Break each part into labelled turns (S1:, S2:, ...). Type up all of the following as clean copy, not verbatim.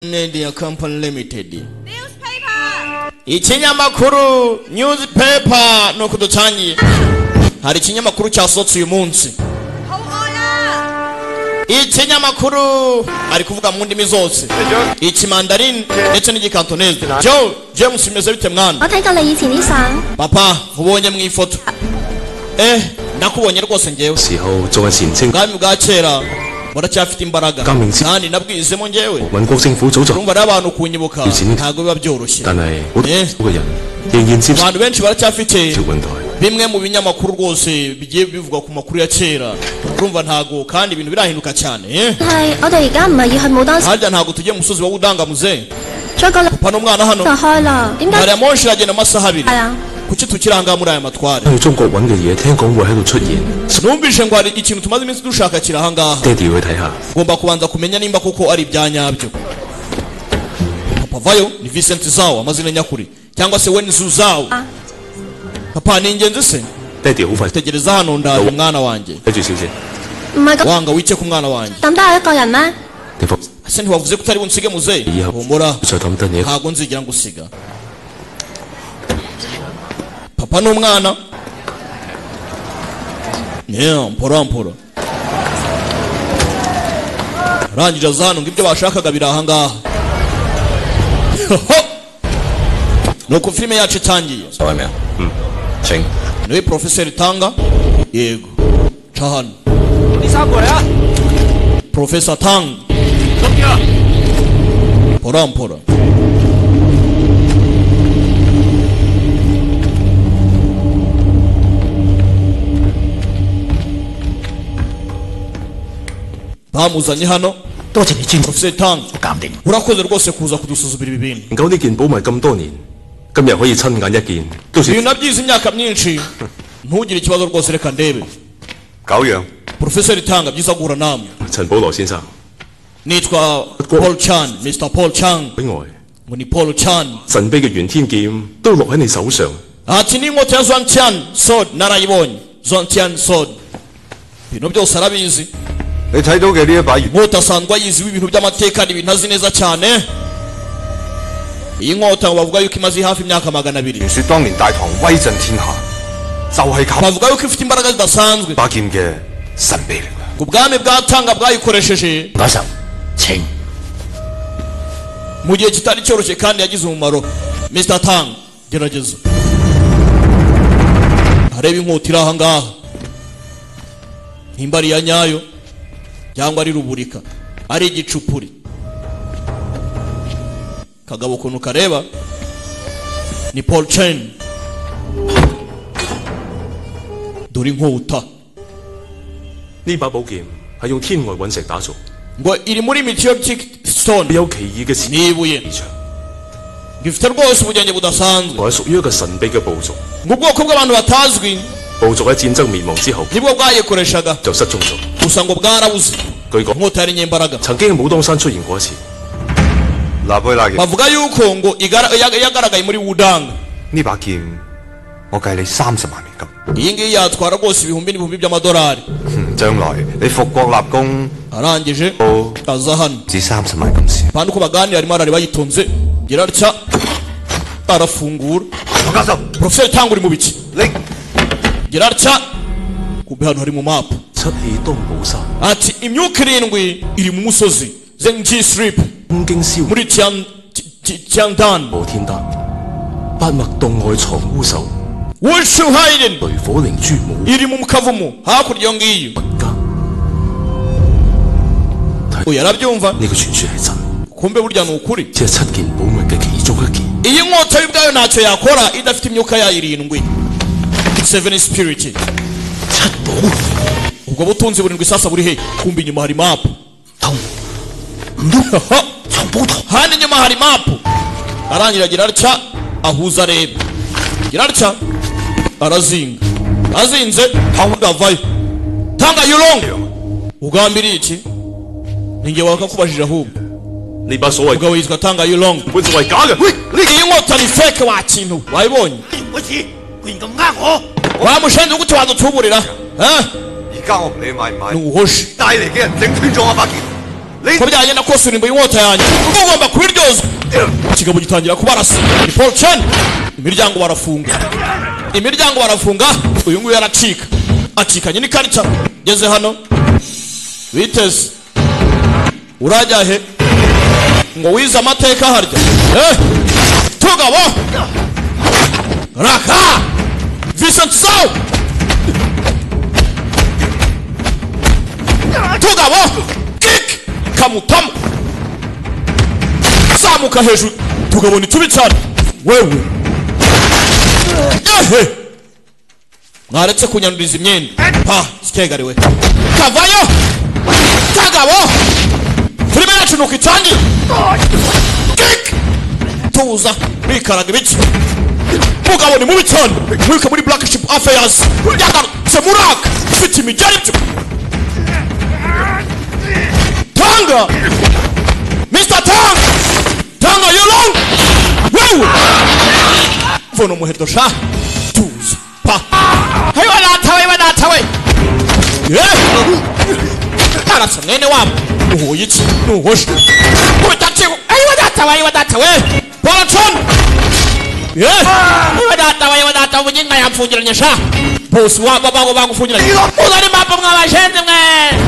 S1: Media Company Limited. Newspaper. Ikinyamakuru newspaper no kudutangiye. Hari ikinyamakuru cyasohotse uyu munsi. Ikinyamakuru ari kuvuga mu ndimi zose. Ikimandarin ndetse n'igikantonese. Joe, James imeze bite mwana? Papa, ubonye mu ifoto. Nakubonye rwose ngewe. Bwami bwa kera muracyafite imbaraga kandi nabwizemo ngewe urumva ari abantu kunyibuka ntabwo biba byoroshye abantu benshi baracyafite bimwe mu binyamakuru rwose bigiye bivuga ku makuru ya kera urumva ntabwo kandi ibintu birahinduka cyane harya ntabwo tugiye mu musozi wa Budangamuze papa n'umwana hano hari amonshi iragenda amasaha 2 kuki tukiranga muri aya matware numvise ngo hari ikintu tumaze iminsi dushaka kirahangaha ngomba kubanza kumenya nimba kuko ari ibyanyabyo papa vayo ni Vincent Zawo amazina nyakuri cyangwa se Wenzu Zawo papa ni ingenzi se tegereza hano ndaye umwana wanjye wanga wice ku mwana wanjye ase ntiwavuze ko utari bunsige muze humura ntago nzigira ngo usiga papa n'umwana mpora rangije zano ngibyo bashakaga birahangaha nuko filime yacu itangiye niwe Professor Tanga yego cahano Professor Tang mpora bamuzanye hano Professor Tang urakoze rwose kuza kudusuzubira ibi bintu
S2: ngao n'ikintu bomaye咁多年今日可以親眼一見都是
S1: nabyize imyaka myinshi ntugire ikibazo rwose reka ndebe
S2: 久仰
S1: Professor Tang byiza guhura namwe
S2: 陳保羅先生
S1: nitwa Paul Chan Mr. Paul Chan
S2: 俾我
S1: ngo ni Paul Chan
S2: 神秘嘅玄天劍都落喺你手上
S1: ati n'inkota ya Zhuangtian sword narayibonye Zhuangtian sword bino byose arabizi
S2: 你睇到嘅呢一把
S1: inkota asanzwe ayizi ibintu by'amateka n'ibintu azi neza cyane iyi nkota bavuga yuko imaze hafi imyaka 200
S2: 傳說當年大唐威震天下就係靠
S1: bavuga yuko ifite imbaraga zidasanzwe
S2: 把劍嘅神秘力量
S1: ubwami bwatanga bwayikoresheje mu gihe kitari cyoroshye kandi yagize umumaro Mr. Tang gerageza areba inkota iraha ngaha imbari ya nyayo cyangwa ari ruburika ari igicupuri kagabo kuntu kareba ni Paul Chen dore inkota
S2: 呢把寶劍係用天外隕石打造
S1: ngo iri muri meteoric stone
S2: 有奇異嘅磁
S1: nibuye gifite rwose ubugenge budasanzwe
S2: 我係屬於一個神秘嘅部族
S1: ngo ubwoko bw'abantu batazwi
S2: 部族喺戰爭滅亡之後
S1: nibwo bwayikoreshaga
S2: 就失蹤咗
S1: gusa ngo bwarabuze
S2: 據講
S1: inkota yari nyembaraga
S2: 曾經喺武當山出現過一次
S1: bavuga yuko ngo yagaragaye muri Wudang
S2: 呢把劍我計你30萬美金
S1: iyi ngiyi yatwara rwose ibihumbi n'ibihumbi by'amadolari
S2: 將來你復國立功
S1: arangije aza hano
S2: 只30萬咁少
S1: kandi uko baganira arimo arareba yitonze gira atya arafungura Professor Tang uri mu biki gira atya kumbe hano hari mu map
S2: 七氣東寶山
S1: ati imyuka 7 iri mu musozi Zengji Strip
S2: 東京燒
S1: muri Tiangdan
S2: 摩天丹八脈洞外藏烏獸
S1: Wushu Hayden
S2: 雷火靈珠母
S1: iri mu kavumu hakurya iyo ngiyo
S2: 文家
S1: yarabyumva
S2: 呢個傳說係真
S1: kumbe burya ni ukuri
S2: 只係7件寶物嘅其中一件
S1: iyi nkota y'ubwayo ntacyo yakora idafite imyuka yayo 7 7 spirit
S2: 7寶
S1: ubwo butunzi 7 sasa buri he kumbe inyuma hari map
S2: 通唔通藏寶圖
S1: handi inyuma hari map arangira agira atya ahuza areba gira atya arazinga azinze ntawudavayo Tanga Yulong ugambiriye iki ninge wakakubajije ahubwo
S2: 呢把所謂
S1: ubwo witwa Tanga Yulong
S2: 本就係假嘅
S1: iyi nkota ni fake wa kintu wayibonye
S3: 好似居然咁呃我
S1: wamushenze gute wadutuburira
S2: 而家我唔理買唔買
S1: nuhoshe
S2: 帶嚟嘅人整斷咗我把劍
S1: ko byagenda kose urimbuye inkota yanjye ugomba kubiryoza. Ikigabo gitangira kubarasa. Ni Paul Chen. Imiryango barafunga. Uyu nguyu yaracika. Acikanye n'ikarita. Geze hano biteze urajya he ngo wize amateka harya tugabo raka Vincent Zhao tugabo kick kamutama zamuka hejuru tugabo ni tubi cyane wewe mwaretse kunyanduriza imyenda sikegariwe kavayo kagabo filime yacu nuko itangiye tuza bikaraga ibiki mugabo ni mubi cyane mwika muri Black Ship Affairs yagarutse muraka ufite imijyari byo Tanga Mr. Tanga yolong wewe vono muheto sha tuza pa hayo wanatawe arasa mwene wabo uhuye iki nuhoshe kubitakiwe ayiwa datawe Paulson ayiwa datawe ubuginga yamfungiranye sha boss wabo bagufungiranye uzari mapa mwabashenze mwe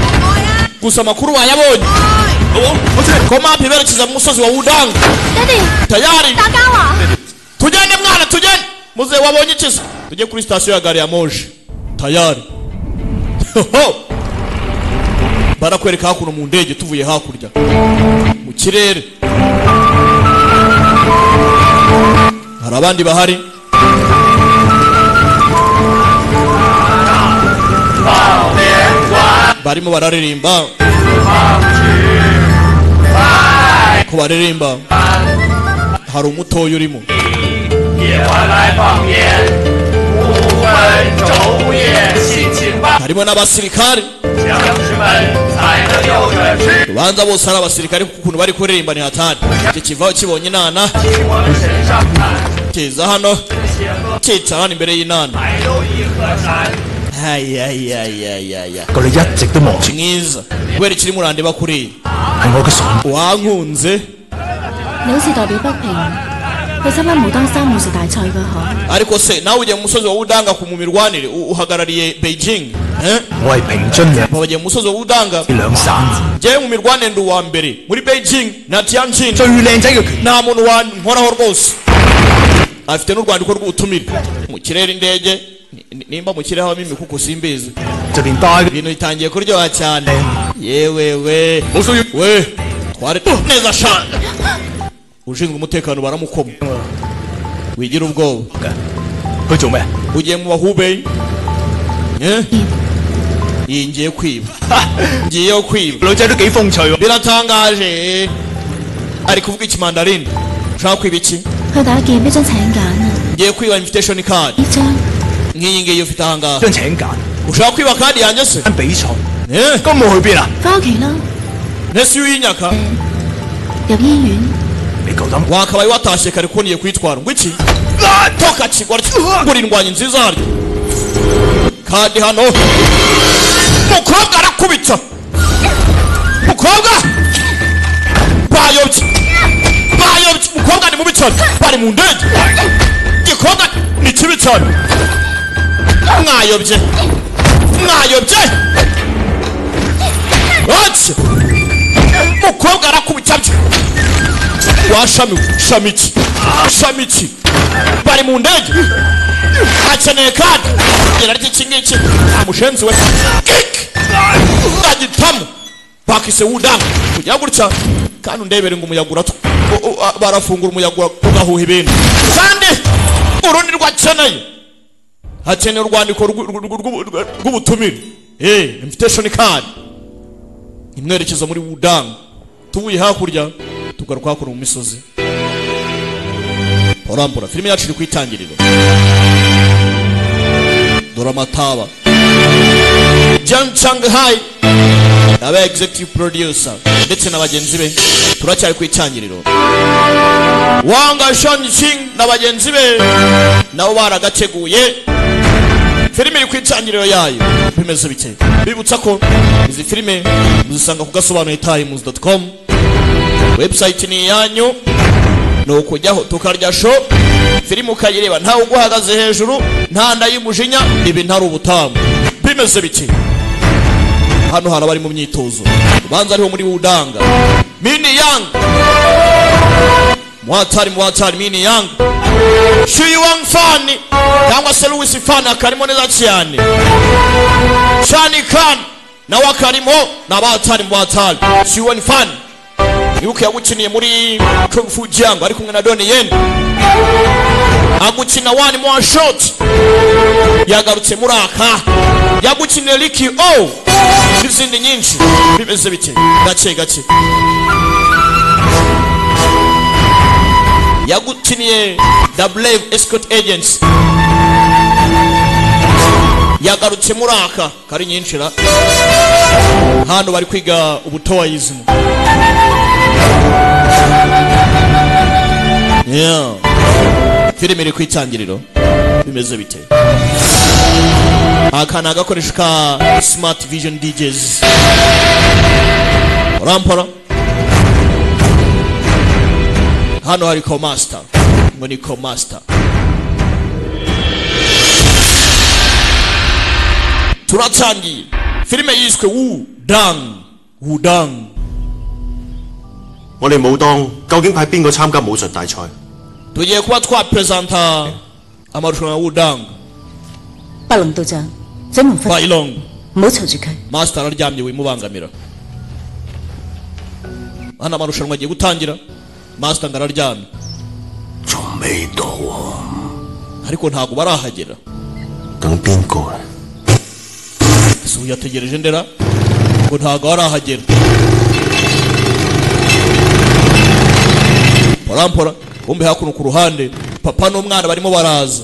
S1: gusa makuru wayabonye ko mapa iberekeza mu musozi wa Wudang tayari tujyane mwana tujyane muze wabonye ikiza tujye kuri station ya gari ya moje tayari barakwereka hakuno mu ndege tuvuye hakurya mu kirere hari abandi bahari barimo bararirimba ko baririmba hari umutoyo urimo harimo n'abasirikare ubanza bose ari abasirikare kuko bari kuririmba ni hatari kivaho kibonye inana kiza hano kica hano imbere y'inana
S3: ko你一直都望住
S1: mwiza kubera ikiri murandeba kuri
S3: 係我嘅信
S1: wankunze
S4: 你好似代表北平去參加武當山武術大賽㗎嗬
S1: ariko se nawe ujye mu musozi wa Wudanga ku mumirwanire uhagarariye Beijing
S3: 我係平津嘅
S1: bagiye mu musozi wa Wudanga
S3: 兩省
S1: je mu mirwanire ndu wa mbere muri Beijing na Tianjin
S3: 最靚仔嘅拳
S1: nta muntu wankoraho rwose afite n'urwandiko rw'ubutumire mu kirere indege nimba mu kirere habamo imikuku simbizi
S3: 就連帶
S1: ibintu bitangiye kuryoha cyane yewe we twari neza sha ushinzwe umutekano baramukoma wigira ubwoba
S3: 佢做咩
S1: ugiye mu Bahubei ngiye kwiba ngiye kwiba
S3: 女仔都幾風趣喎
S1: biratangaje ari kuvuga ikimandarini ushaka kwiba iki
S4: 去打劍一張請柬啊
S1: ngiye kwiba invitation card
S4: 呢張
S1: nk'iyi ngiyi ufite ahangaha
S3: 張請柬
S1: ushaka kwiba kandi yanjye se
S3: 間比賽咁冇去邊啊
S4: 翻屋企啦
S1: ntese iyo uyinyaka
S4: 入醫院
S3: 你夠膽
S1: wakabaye watashye kare ko niye kwitwara ngo iki toka kigwa ngura indwanyi nziza haryo kandi hano mukobwa arakubita mukobwa bayobye mukobwa ni mubi cyane bari mu ndege gikobwa ni kibi cyane mwayobye wacha mukobwa arakubita byo shamiki bari mu ndege akeneye kandi gera ry'iki ngiki amushenzi we agitamu bakise Wudanga kujya gutya kandi undebere ngo umuyaga barafungura umuyaga ugahuha ibintu kandi urundi rwakeneye hakeneye urwandiko rw'ubutumire invitation card imwerekeza muri Wudanga tuvuye hakurya tugaruka hakuno mu misozi orambura filime yacu iri kwitangiriro dore amataba Jiang Changhai aba executive producer ndetse na bagenzi be turacyari kwitangiriro Wang Shanqing na bagenzi be nabo baragateguye filime iri ku itangiriro yayo bimeze bike. Bibutsa ko izi filime muzisanga ku gasobanuye times.com. Website ni yanyu, no kujyaho tukarya show filime ukayireba ntawe uguhagaze hejuru, nta ndayumujinya, ibi ntari ubutamu. Bimeze bike. Hano hari abari mu myitozo, ubanza ariho muri Wudang. Mini Yang Mwatari Mini Yang Shuyuang Fan cyangwa se Louis Fan akarimo neza cyane. Shani Khan nawe akarimo n'abatari Mwatari. Shuyuang Fan yuko yagukiniye muri Kung Fu Jungle ari kumwe na Donnie Yen, agukina one more shot, yagarutse muri aka, yagukiniye Ricky O n'izindi nyinshi. Bimeze bike gake. Yagukiniye The Brave Escort Agents, yagarutse muri aka kari nyinshi ra. Hano bari kwiga ubutoyism. Yeah. Filime iri ku itangiriro bimeze bite. Aka nagakoresha ka Smart Vision DJs. Rampara. Hano hari Master. Ngo ni Master. Turatangiye. Filime yiswe Wudang.
S2: 我哋武當究竟派邊個參加武術大賽？
S1: Tugiye kuba twapresenta amarushanwa ya Wudang.
S5: 白龍道長，掌門忽
S1: Bailong
S5: 唔好嘈住佢。
S1: Master araryamye wimubangamira. Hano amarushanwa agiye gutangira. Master ngararyamye.
S3: 仲未到啊！
S1: Ariko ntago barahagera.
S3: 等邊個啊？
S1: Su yategereje ndera ngo ntago barahagera. Porampora kumbe hakuno ku ruhande papa n'umwana barimo baraza.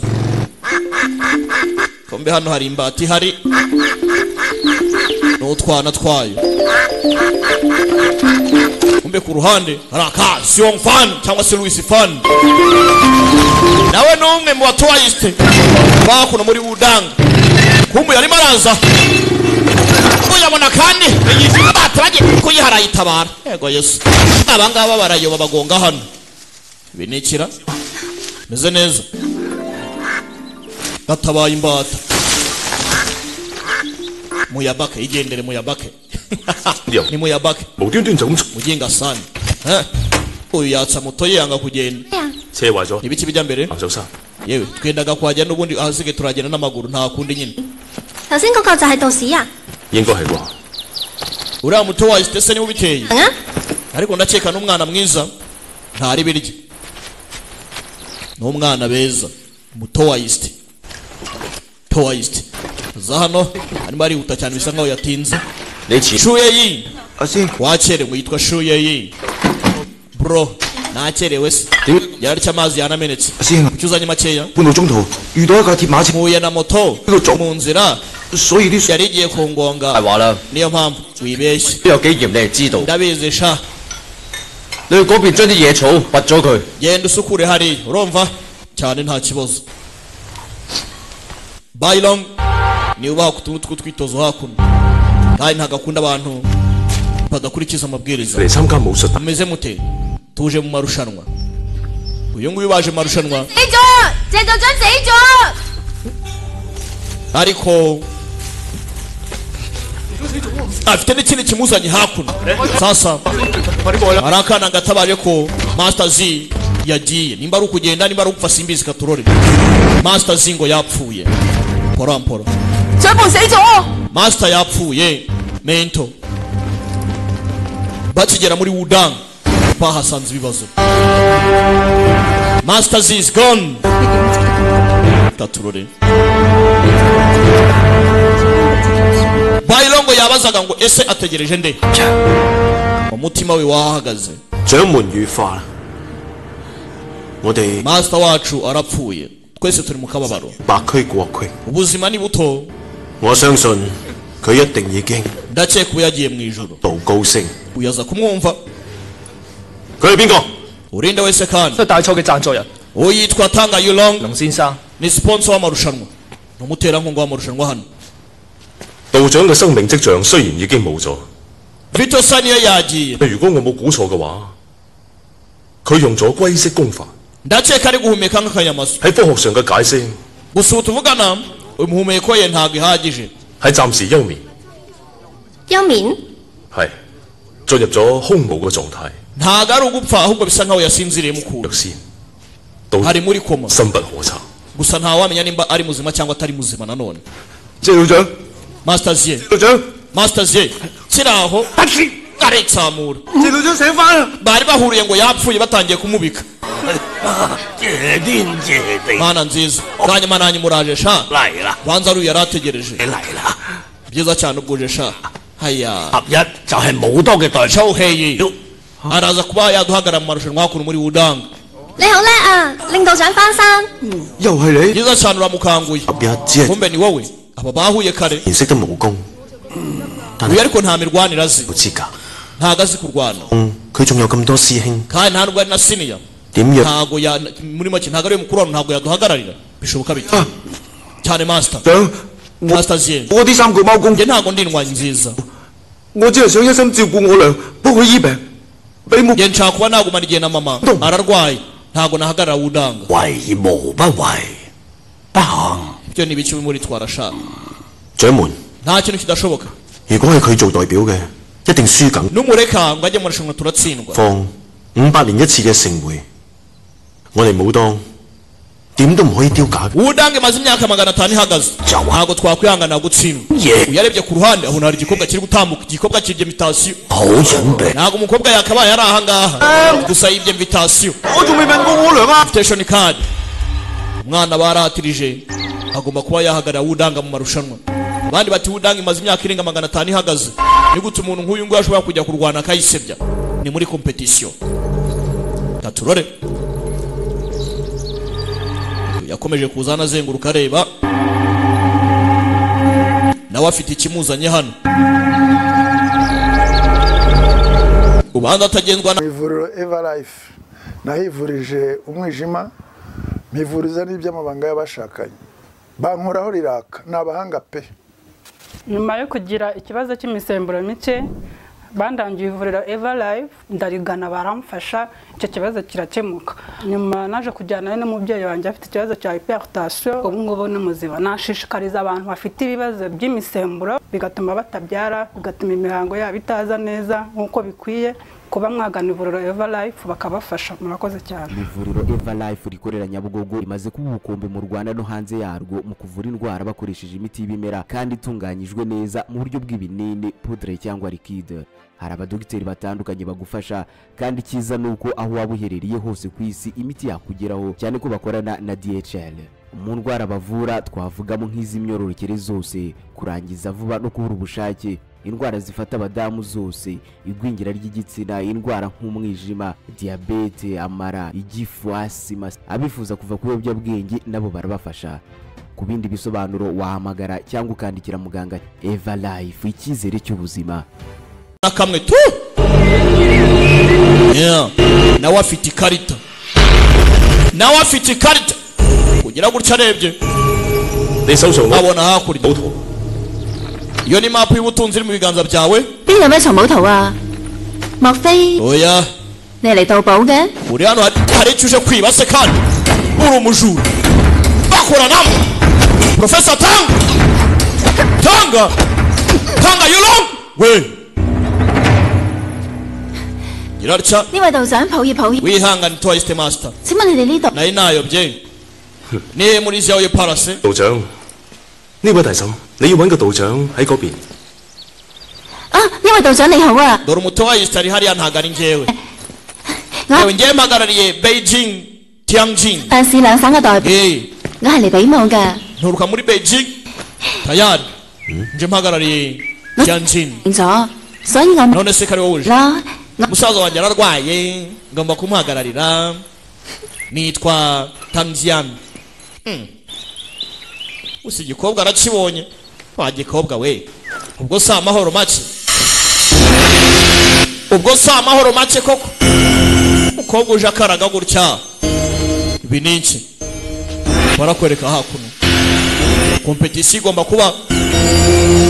S1: Kumbe hano hari imbati hari n'utwana twayo. Kumbe ku ruhande hari aka Xiong Fan cyangwa se Louis Fan. Nawe n'umwe mu batoyiste bakuno muri Wudang. Kumbe yari maraza. Uyabona kandi batraje kuyihara yitabara. Yego Yesu. Abangaba barayoba bagonga hano. Binikira meze neza gatabaye imbata muyabake igendere muyabake ni muyabake
S2: 無端端就咁
S1: muginga sana uyu yatsa moto yanga kugenda
S2: 車壞咗，
S1: ibiki bijya mbere
S2: 牛手生
S1: yewe twendaga kwajya n'ubundi ahasige turagenda n'amaguru nta kundi nyine
S6: 頭先嗰個就係道士啊？
S2: 應該係啩？
S1: uriya muto wa Stese ni ubiteye
S6: 行啊！
S1: ariko ndakeka n'umwana mwiza ntari birye n'umwana beza mutoyiste toyiste za hano arimo arihuta cyane bisa nkaho yatinze
S2: 你遲
S1: Shuyeyi
S3: 阿師，
S1: wakerewe yitwa Shuyeyi bro nakerewe se yari cyamazi yanamenetse
S3: 阿師，
S1: kucyuzanye makeya
S3: 半路中途遇到一架鐵馬車，
S1: muye na moto mu nzira
S3: 所以啲
S1: yari igiye kungonga
S7: 係話啦，
S1: niyo mpamvu wibeshye
S7: 邊有幾嚴你係知道。
S1: ndabizi sha
S7: 你去嗰邊將啲野草拔咗佢。
S1: genda usukure hariya urumva cyane nta kibazo. Bailong ni ubaha kutuntu twitozo hakuno kandi ntagakunda abantu badakurikiza amabwiriza.
S2: 嚟參加武術，
S1: Mumeze mute tuje mu marushanwa. Uyu nguyu baje mu marushanwa
S6: 死咗，謝隊長死咗。
S1: ariko afite n'ikindi kimuzanye hakuno. Sasa hari akana gatabaje ko Master Z yagiye, nimba ari ukugenda nimba ari upfa simbizi katurore. Master Z ngo yapfuye porampora.
S5: 掌門死咗。
S1: Master yapfuye mento. Bakigera muri Wudang bahasanze ibibazo. Master Z is gone. Katurore. Bailongo yabazaga ngo ese ategereje nde? Umutima we wahagaze.
S2: 掌門羽化，我哋
S1: Master wacu arapfuye. Twese turi mu kababaro.
S2: 白駒過隙，
S1: Ubuzima ni buto.
S2: 我相信佢一定已經
S1: Ndakeka ubu yagiye mu ijuru.
S2: 道高升。
S1: Uyaza kumwumva.
S2: 佢係邊個？
S1: Urinde wese kandi.
S8: 都係大賽嘅贊助人
S1: Uyitwa Tanga Yulong
S8: 龍先生，
S1: ni sponsor w'amarushanwa. n'umuterankunga w'amarushanwa hano
S2: 道長嘅生命跡象雖然已經冇咗，
S1: Vito Sa niyo yagiye
S2: 如果我冇估錯嘅話，佢用咗龜式功法，
S1: ndakeka ari guhumeka nk'akanyamasyo
S2: 喺科學上嘅解釋
S1: gusa ubu tuvugana uyu muhumeko ye ntabwo ihagije
S2: 係暫時休眠，
S6: 休眠
S2: 係進入咗空無嘅狀態，
S1: ntabwo ari ugupfa ahubwo bisa nkaho yasinziriyemo ukuntu
S2: 藥仙到
S1: hari muri koma
S2: 深不可測。
S1: gusa ntawamenya nimba ari muzima cyangwa atari muzima nanone
S3: 謝隊長，
S1: Masters ye
S3: 隊長，
S1: Masters ye kiri aho aritsamura
S3: 謝隊長醒翻啦！
S1: bari bahuriye ngo yapfuye batangiye kumubika
S3: 謝天謝地，
S1: mana nziza kanyuma nanjye muraje sha
S3: 嚟啦，
S1: banza ari uyu yari ategereje
S3: 你嚟啦！
S1: byiza cyane ubwuje sha haya
S3: 合一就係武多嘅代表。
S1: Chauhei araza kuba yaduhagarara mu marushanwa hakuno muri Wudang
S6: 你好叻啊，令道長翻山。
S3: 又係你，
S1: byiza cyane uramukanguye
S3: 合一只係
S1: kumbe ni wowe aba bahuye kare
S3: 認識得武功，但
S1: uyu
S3: 係
S1: ariko nta mirwanire azi
S3: 冇資格。
S1: ntago azi kurwana
S3: 佢仲有咁多師兄，
S1: kandi nta nubwo ari na senior
S3: 點樣？
S1: ntago ya muri make ntago ari we mukuru wabo ntago yaduhagararira bishoboka bite cyane master
S3: 長，
S1: Masters ye
S3: 我啲三腳貓公，
S1: njye ntago ndi indwanyi nziza
S3: 我只係想一心照顧我娘，幫佢醫病，俾冇
S1: njye nshaka kuba nagumana igihe na mama ararwaye ntago nahagarara Wudang
S3: 為無不為，不行。
S1: ibyo ni ibiki muri twarashaka
S3: 掌門，
S1: nta kintu kidashoboka
S3: 如果係佢做代表嘅，一定輸緊。
S1: numureka ngo ajye mu marushanwa turatsindwa
S3: 放500年一次嘅盛會，我哋武當點都唔可以丟架。
S1: Wudang imaze imyaka 500 ihagaze ntago twakwihanganira gutsindwa uyarebye ku ruhande aho hari igikobwa kiri gutambuka igikobwa kirya invitation
S3: 好準備。
S1: ntago umukobwa yakabaye ari aha ngaha gusa yibye invitation
S3: 我仲未問過我娘啊！
S1: invitation card umwana barahatirije agomba kuba yahagarara Wudang mu marushanwa abandi bati Wudang imaze imyaka irenga 500 ihagaze ni gute umuntu nk'uyu nguyu ashobora kujya kurwana akayisebya ni muri competition taturore yakomeje kuzana azenguruka areba nawe afite ikimuzanye hano ubanza atagenzwa na
S8: ivuriro Everlife nahivurije umwijima mpivuriza n'iby'amabanga y'abashakanye bankoraho riraka ni abahanga pe.
S9: nyuma yo kugira ikibazo cy'imisemburo mike bandangiye ivuriro Everlife ndarigana baramfasha icyo kibazo kirakemuka nyuma naje kujyana n'umubyeyi wanjye afite ikibazo cya hypertension ubu ngubu ni muzima nashishikariza abantu bafite ibibazo by'imisemburo bigatuma batabyara bigatuma imihango yabo itaza neza nk'uko bikwiye kuba mwagana ivuriro Everlife bakabafasha murakoze cyane.
S10: Ivuriro Everlife rikorera Nyabugogo rimaze kuba ubukombe mu Rwanda no hanze yarwo mu kuvura indwara bakoresheje imiti y'ibimera kandi itunganyijwe neza mu buryo bw'ibinini, poudre cyangwa liquide. Hari abadogiteri batandukanye bagufasha kandi cyiza nuko aho waba uherereye hose ku isi imiti yakugeraho cyane ko bakorana na DHL. Mu ndwara bavura twavugamo nk'iz'imyororokere zose, kurangiza vuba no kubura ubushake, indwara zifata abadamu zose, igwingira ry'igitsina, indwara nk'umwijima, diabete, amara, igifu, asima. Abifuza kuva ku biyobyabwenge nabo barabafasha. Ku bindi bisobanuro wahamagara cyangwa ukandikira muganga. Everlife, icyizere cy'ubuzima.
S1: Nakamwe tu nawe afite ikarita kugira gutya arebye abona hakurya iyo ni mapu y'ubutunzi iri mu biganza byawe
S4: 邊有咩藏寶圖啊？莫非
S1: oya
S4: 你係嚟盜寶嘅？
S1: uri hano hari icyo uje kwiba se kandi uri umujura bakoranamo Professor Tanga Yulong we Girarcha
S4: 呢位道長抱歉，
S1: wihangane Twice Master
S4: 請問你哋呢度？
S1: nari nayobye ni muri zawe parase
S2: 道長，呢位大嬸，你要揾個道長喺嗰邊。
S4: 啊，呢位道長你好啊！
S1: dore umutoyist ari hariya ntago ari njyewe yewe njyewe mpagarariye Beijing Tianjin
S4: 市兩省嘅代表，我係嚟比武嘅。
S1: nturuka muri Beijing tayari nje mpagarariye Tianjin
S4: 咗，所以我
S1: none se kari wowe uje
S4: 啦。
S1: musaza wanjye ararwaye ngomba kumuhagararira nitwa Tanzian usi igikobwa arakibonye wa gikobwa we ubwo si amahoro make koko umukobwa uje akaraga gutya ibi ni iki barakwereka hakuno competition igomba kuba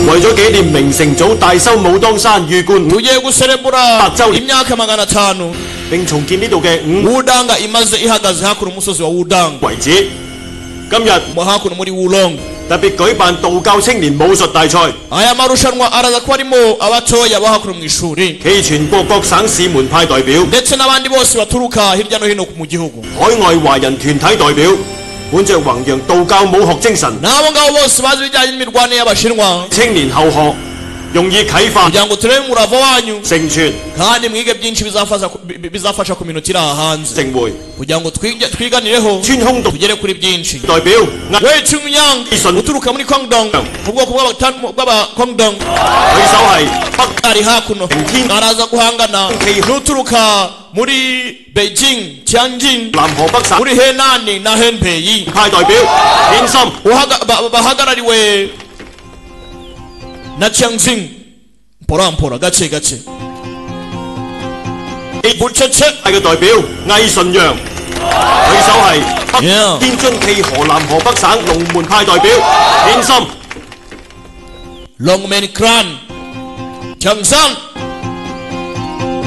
S2: 為咗紀念明成祖大修武當山玉冠
S1: tugiye guserebura imyaka 500
S2: 並重建呢度嘅
S1: Wudanga imaze ihagaze hakuno umusozi wa Wudanga
S2: 遺址。今日
S1: hakuno muri Wulong
S2: 特別舉辦道教青年武術大賽。
S1: aya marushanwa araza kuba arimo abatoya bahakuno mu ishuri
S2: 暨全國各省市門派代表
S1: ndetse n'abandi bose baturuka hirya no hino mu gihugu
S2: 海外華人團體代表 本着弘揚道教武學精神
S1: n'abo ngabo bose bazi ibijyanye n'imirwane y'abashinwa
S2: 青年後學 容易啟發
S1: kugira ngo turebe umurava wanyu
S2: 成全
S1: kandi mwige byinshi bizafasha kuminutira hanze
S2: 成會
S1: kugira ngo twiganireho
S2: 穿空洞
S1: tugere kuri byinshi
S2: 代表
S1: we Chungyang uturuka muri Kwangdong ubwoko bw'aba Kwangdong
S2: 對手係
S1: ari hakuno araza guhangana n'uturuka muri Beijing Tianjin
S2: 南河北省
S1: muri Henan na Henpei
S2: 派代表顯心
S1: bahagarariwe na Tianjin mpora gake gake bucece
S2: 係嘅代表魏純陽，對手係北天津暨河南河北省龍門派代表顯心
S1: Longmen Clan Changsan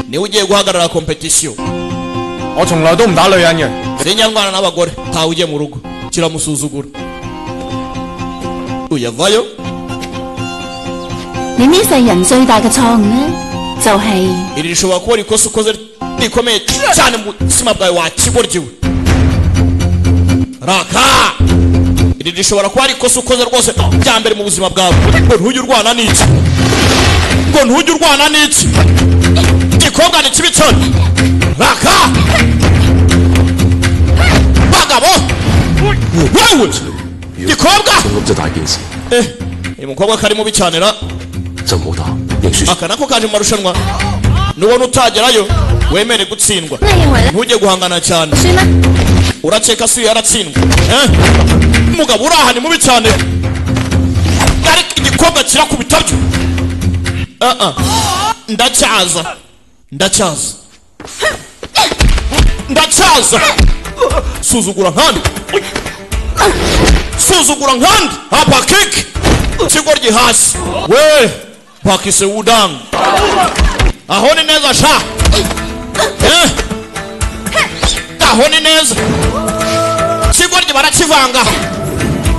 S1: niwe ugiye guhagarara competition
S7: 我從來都唔打女人嘅
S1: sinyarwana n'abagore ntawe ugiye mu rugo kiramusuzugura uyavayo
S4: 你呢世人最大嘅錯誤呢，就係
S1: iri rishobora kuba ikosa ukoze rikomeye cyane mu buzima bwawe wakigoryiwe raka iri rishobora kuba ari ikosa ukoze rwose bya mbere mu buzima bwawe ngo ntujye urwana n'iki gikobwa ni kibi cyane raka bagabo wewe gikobwa
S3: 咁就大件事，
S1: uyu mukobwa kari mubi cyane ra
S3: 就唔好打，認輸。
S1: aka nako kaje mu marushanwa nubona utagerayo wemere gutsindwa ntujye guhangana cyane urakeka si yaratsindwa umugabo uri aha ni mubi cyane ariko igikobwa kirakubita byo ndacyaza suzugura nkandi hapa kiki kigoryi hasi we pakise Wudang aho ni neza sha aho ni neza kigoryi barakivanga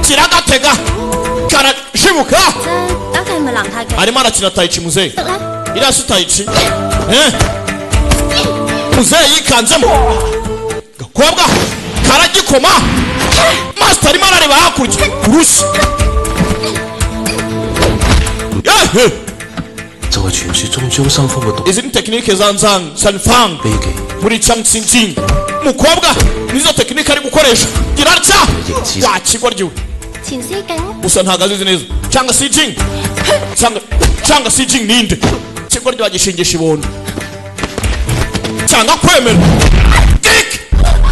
S1: kiragatega karashibuka arimo arakina tayici muzeyi iriya si tayici muzeyi yikanzemo gakobwa karagikoma masita arimo arareba hakurya kurushyi
S3: 就係傳說中張三豐嘅毒。
S1: izi ni tekinike za Nzang Sanfang muri Changxingjing mukobwa nizo tekinike ari gukoresha irarya yakigoryiwe gusa ntabwo azizi neza cyangwa Sijing ninde kigoryi wagishingisha ibondo cyangwa kwemera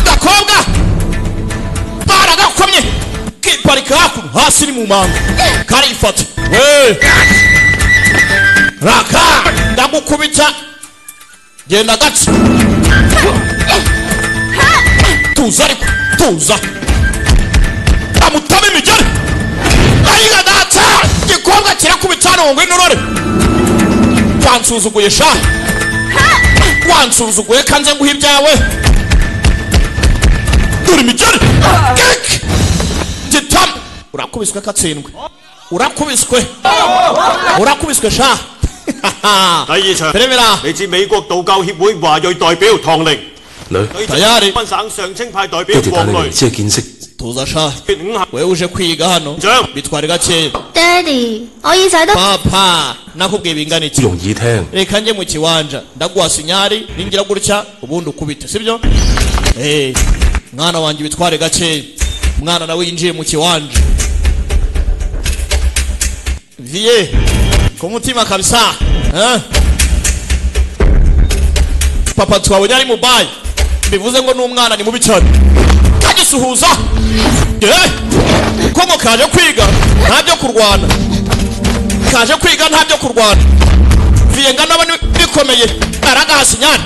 S1: gakobwa baragakomye kiparika hakuno hasi ni mu manga karifata raka ndagukubita genda gake tuza ariko tuza amutama imigeri ayiga data gikobwa kirakubita hano ngo inorore wansuzuguye sha wansuzuguye kanze nguha ibyawe dore imigeri gitama urakubiswe katsindwe urakubiswe sha
S2: 第二場嚟自美國道教協會華裔代表唐寧，對分省上清派代表黃雷。
S1: tuza sha wewe uje kwiga hano bitware gakeya
S6: Daddy 我耳仔都
S1: papa nakubwiye bingana iki reka njye mu kiwanja ndaguha sinyari ningira gutya ubundi ukubite sibyo mwana wanjye bitware gakeya mwana nawe yinjiye mu kiwanja vie ku mutima kabisa papa twabonye ari mubayi bivuze ngo n'umwana ni mubi cyane agisuhuza komo kaje kwiga ntabyo kurwana vie ngana bani bikomeye aragaha sinyari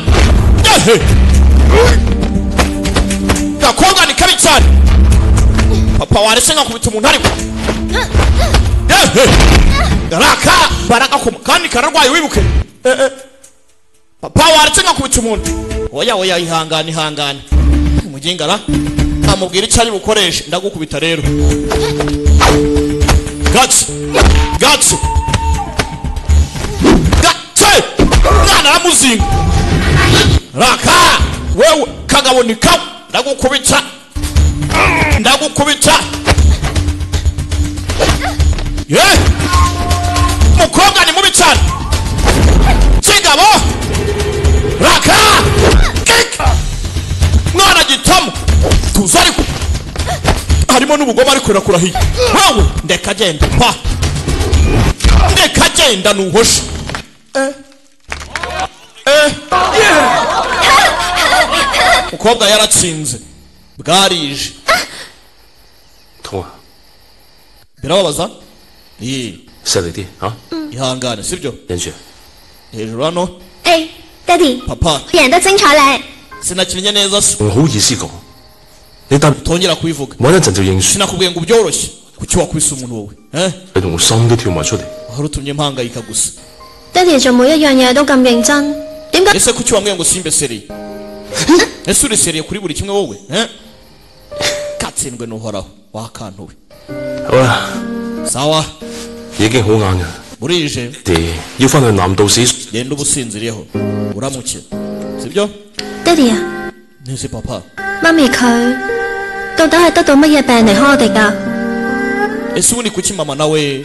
S1: gakobwa ni kabi cyane papa warese nkakubita umuntu ariko raka baragakoma kandi kararwaye wibuke papa waretse nkakubita umuntu oya ihangane mugingara amubwira icyo ari bukoreshe ndagukubita rero gatsi mwana aramuzinga raka wewe kagabo ni kawe ndagukubita mukobwa ni mubi cyane kigabo raka mwana gitamo tuza ariko harimo n'ubugoma ariko rakurahiye wewe ndeka genda nuhoshe mukobwa yaratsinze bwarije birababaza
S3: Salut啊！
S1: ihangane sibyo
S3: 忍住
S1: hejuru hano
S6: 誒，爹哋，
S1: papa
S6: 贏得精彩咧！
S1: sinakinnye neza se
S3: 唔好意思講，你但
S1: tongera kubivuga
S3: 玩一陣就認輸，
S1: sinakubwiye ngo byoroshye kuki wakubise umuntu wowe
S3: 你同我心都跳埋出嚟。
S1: wari utumye mpangayika gusa
S6: 爹哋做每一樣嘢都咁認真，點解？
S1: ese kuki wambwiye ngo simbe seriye ese uri seriye kuri buri kimwe wowe katsindwe n'uhoraho wakantuwe
S3: 好啦，
S1: sawa
S3: 已經好晏㗎，
S1: burije
S3: 你要翻去南道死。
S1: genda uba usinziriyeho uramuke sibyo
S6: 爹哋啊，
S1: nese papa
S6: 媽咪佢到底係得到乜嘢病離開我哋㗎？
S1: ese ubundi kuki mama nawe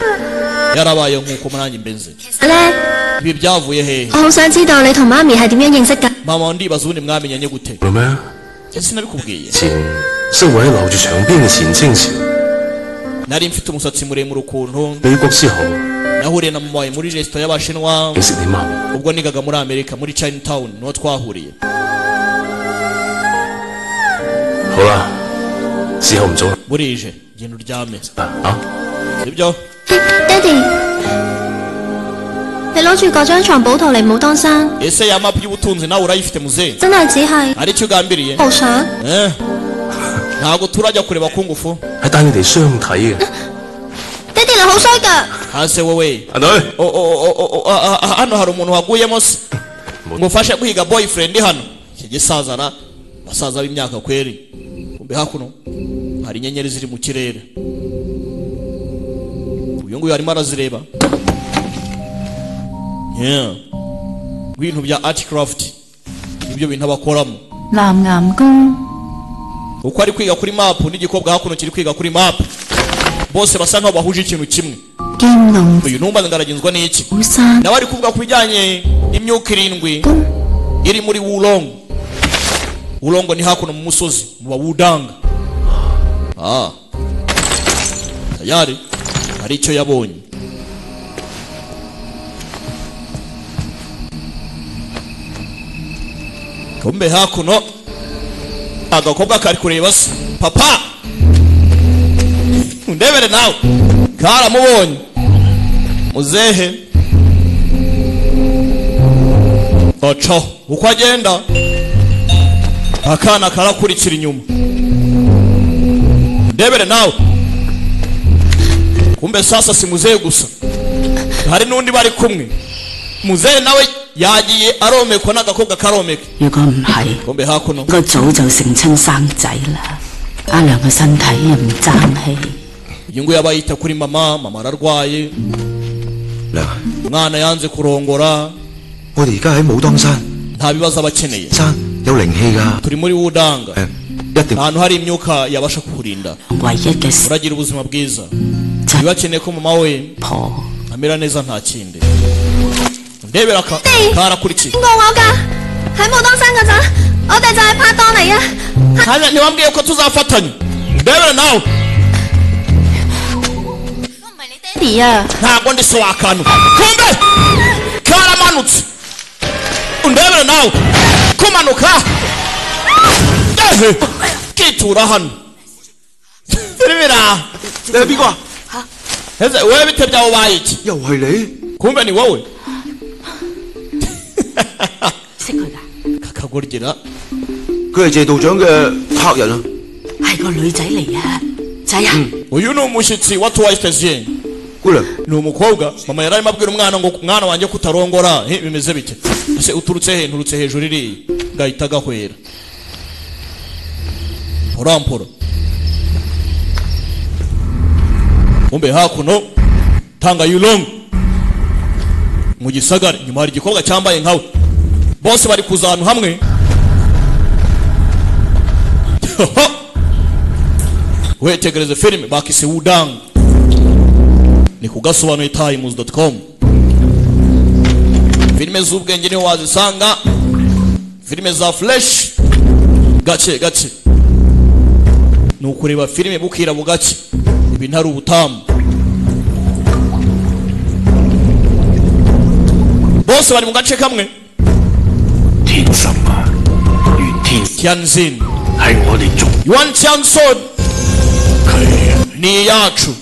S1: yarabaye nk'uko nanjye mbeze
S6: 咧，
S1: ibi byavuye hehe
S6: 我好想知道你同媽咪係點樣認識㗎？
S1: mama ndibaza ubundi mwamenyanye gute
S3: 做咩？
S1: ese nabikubwiye
S3: 前身為喺留住長邊嘅前清朝，
S1: nari mfite umusatsi muremure ukuntu
S3: 美國之後
S1: nahuriye na mama wawe muri resitora y'abashinwa
S3: 認識你媽咪。
S1: ubwo nigaga muri amerika muri chinatown niho twahuriye
S3: 好啦，時候唔早啦，
S1: burije genda uryame
S3: 啊！
S1: sibyo
S6: 爹哋，你攞住嗰張床補圖嚟武當山，
S1: ese ya mapu y'ubutunzi nawe urayifite muzehe
S6: 真係只係
S1: hari icyo ugambiriye
S6: 冇相。
S1: ntabwo turajya kureba kungufu
S3: 係帶你哋相睇嘅。
S6: 爹哋你好衰㗎！
S1: hase wowe
S3: 阿女，
S1: hano hari umuntu waguyemo se ngufashe guhiga boyfriend hano iki gisaza na basaza b'imyaka kweri kumbe hakuno hari inyenyeri ziri mu kirere uyu nguyu arimo arazireba ibintu bya artcraft ibyo bintu abakoramo
S5: 藍岩宮
S1: uko ari kwiga kuri map n'igikobwa hakuno kiri kwiga kuri map bose basa nkaho bahuje ikintu kimwe
S5: 劍龍
S1: uyu numva ngaragenzwa n'iki
S5: 虎山
S1: nawe ari kuvuga ku bijyanye n'imyuka irindwi iri muri wulong wulongo ni hakuno mu musozi mu bawudanga tayari hari icyo yabonye kumbe hakuno agakobwa kari kureba se papa ndebere nawe karamubonye muzehe oco uko agenda akana karakurikira inyuma ndebere nawe kumbe sasa si muzehe gusa hari n'undi bari kumwe muzehe nawe yagiye aromekwa n'agakobwa karomeka
S5: 如果唔係，
S1: kumbe hakuno
S5: 個早就成親生仔啦。阿良嘅身體又唔爭氣，
S1: uyu nguyu aba yita kuri mama mama ararwaye
S3: 娘，
S1: umwana yanze kurongora
S3: 我哋而家喺武當山，
S1: nta bibazo aba akeneye
S3: 山有靈氣㗎，
S1: turi muri wudanga
S3: 一定
S1: ahantu hari imyuka yabasha kukurinda
S5: 唯一嘅事
S1: uragira ubuzima bwiza biba akeneye ko mama we
S5: 婆
S1: amera neza nta kindi ndebera karakurikiye
S6: 見過我㗎，喺武當山嗰陣，我哋就係拍檔嚟啊！
S1: hanyuma ntiwambwiye ko tuzafatanya ndebere nawe
S6: 爹哋啊，
S1: ntabwo ndi so wakanu kumbe karamanutse ndebere nawe kumanuka kitura hano filibira
S3: 你係邊個啊？
S1: ese wewe bite byawe ubaye iki
S3: 又係你？
S1: kumbe ni wowe
S5: 識佢㗎，
S1: kakagorgera
S3: 佢係謝道長嘅客人啊！
S5: 係個女仔嚟啊！仔啊，
S1: uyu ni umushyitsi wa Twice ni umukobwa mama yari arimo abwira umwana ngo mwana wanjye kutarongora bimeze bite ese uturutse he nturutse hejuru iri gahita gahwera porampora umbe hakuno tanga yulong mu gisagara nyuma hari igikobwa cyambaye nkawe bose bari kuzana hamwe wetegereze filime bakise Wudang ni kugasobanuye times.com filime z'ubwenge niho wazisanga filime za flash gace gace ni ukureba filime bukira bugace ibi ntari ubutamu bose bari mu gace kamwe Tianjin Yuan Tianson ni yacu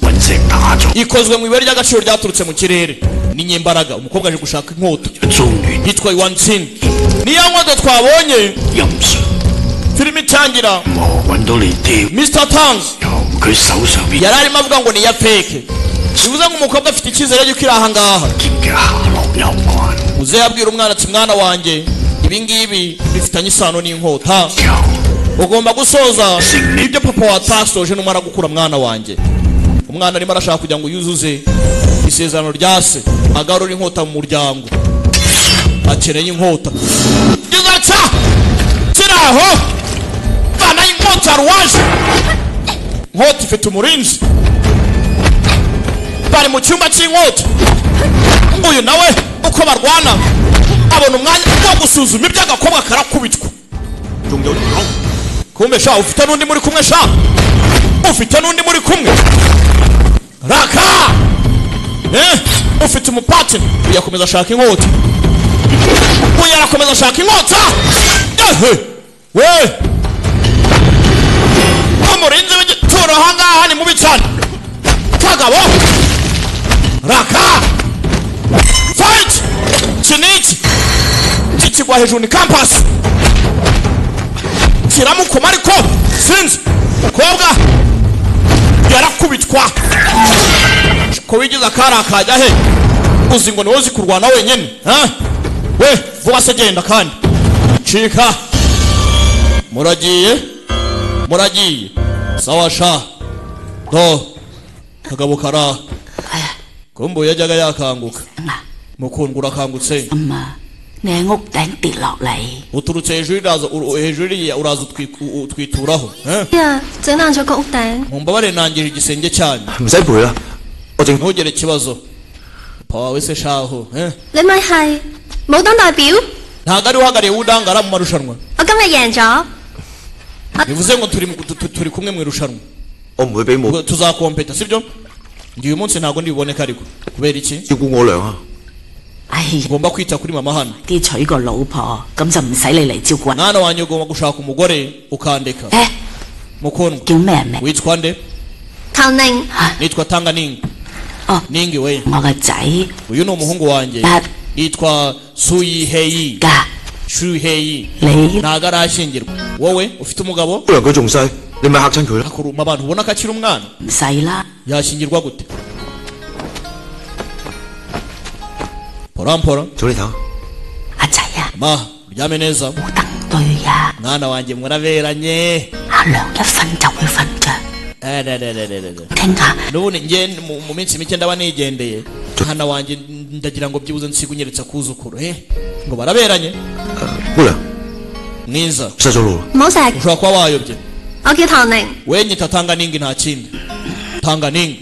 S1: ikozwe mu ibuye ry'agaciro ryaturutse mu kirere ni nyimbaraga umukobwa aje gushaka inkota yitwa Yuan Tin ni ya nkota twabonye filime itangira Mr. Tang yari arimo avuga ngo ni ya fake bivuze ngo umukobwa afite icyizere yuko iri aha ngaha uze yabwira umwana ati mwana wanjye ibi ngibi bifitanye isano n'inkota ugomba gusoza ibyo papa watasoje numara gukura mwana wanjye umwana arimo arashaka kugira ngo yuzuze isezerano rya se agarura inkota mu muryango akeneye inkota gizaca kiraho bana inkota ruwaje inkota ifite umurinzi bari mu cyumba cy'inkota uyu nawe uko barwana abona umwanya wo gusuzuma iby'agakobwa karakubitwa kumbe sha ufite n'undi muri kumwe sha ufite n'undi muri kumwe raka ufite umupatini uyakomeza ashaka inkota uyu arakomeza ashaka inkota we umurinzi w'igituro ahangaha ni mubi cyane kagabo raka fight kiniki kikigwa hejuru ni campus kiramukoma ariko sinzi umukobwa yarakubitwa ko wigize akara akajya he uzi ngo niwe uzi kurwana wenyine we vuba se genda kandi cika muragiye sawa sha do kagabo kara kumbo yajyaga yakanguka mukundwa urakangutse
S5: 你屋頂跌落嚟，
S1: uturutse hejuru uraza utwituraho
S6: 呀，整爛咗個屋頂。
S1: mumbabare nangije igisenge cyanyu
S3: 唔使賠啦，我淨
S1: ntugire ikibazo papa wawe se shaho
S6: 你咪係武當代表？
S1: ntabwo ari uhagarariye Wudangara mu marushanwa
S6: 我今日贏咗。
S1: bivuze ngo turi kumwe mu irushanwa
S3: 我唔會俾冇
S1: tuzakompeta sibyo ngiye uyu munsi ntabwo ndibiboneka ariko kubera iki
S3: 照顧我娘啊！
S1: ugomba kwita kuri mama hano
S5: 啲娶個老婆，咁就唔使你嚟照顧。
S1: mwana wanjye ugomba gushaka umugore ukandeka mukundwa
S5: 叫咩名？
S1: witwa nde
S6: 求寧。
S1: nitwa Tanga Ning Ningi we
S5: 我個仔
S1: uyu ni umuhungu wanjye yitwa Sui Hei Shuhei
S5: 你
S1: ntabwo arashyingirwa wowe ufite umugabo
S3: 姑娘佢仲細，你咪嚇親佢啦。
S1: akuruma abantu ubona ko akiri umwana
S5: 唔使啦。
S1: yashyingirwa gute porampora
S3: 早啲唞。
S5: 阿仔啊，
S1: ma uryame neza
S5: 對呀，
S1: mwana wanjye muraberanye
S5: 阿娘一瞓就會瞓着。 聽下
S1: n'ubundi njye mu minsi mike ndaba nigendeye hana wanjye ndagira ngo byibuze nsiga unyeretse akuzukuru ngo baraberanye
S3: 姑娘
S1: mwiza
S3: 失咗路啦。
S6: 唔好成日。
S1: ushobora kuba wayobye
S6: 我叫唐寧。
S1: we nyita Tanga Ning nta kindi Tanga Ning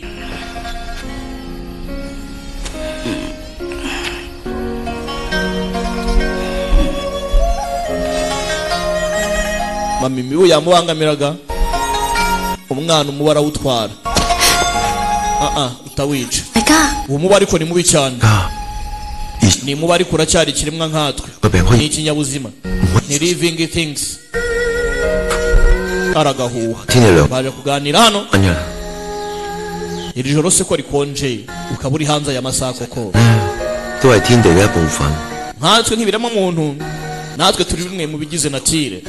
S1: mama imibu yamubangamiraga umwana umuba arawutwara utawica uwo muba ariko ni mubi cyane ni muba ariko uracyari ikiremwa nkatwe ni ikinyabuzima ni living things aragahuha baje kuganira hano iri joro se ko rikonje ukaba uri hanze aya masaha koko
S3: 都係天地嘅一部分。
S1: nkatwe nk'ibiremwa muntu natwe turi bimwe mu bigize natire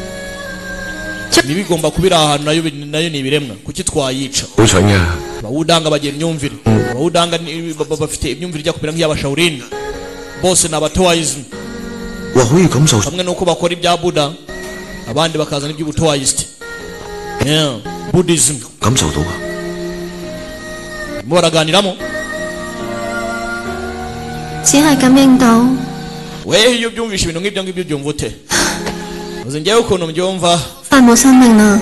S1: Nibigomba kubira ahantu nayo ni ibiremwa. Kuki twayica? Abawudanga bagira imyumvire. Abawudanga bafite imyumvire ijya kumera nk'iy'abashaurini. Bose na Taoism. Hamwe nuko bakora ibya Buddha, abandi bakazana iby'u Taoist. Buddhism. Muraganiramo.
S6: 只係感應到。
S1: wewe iyo byumvisha ibintu nk'ibyo ngibyo byumva ute? Uzi ngewe ukuntu mbyumva.
S6: 快冇生命啦！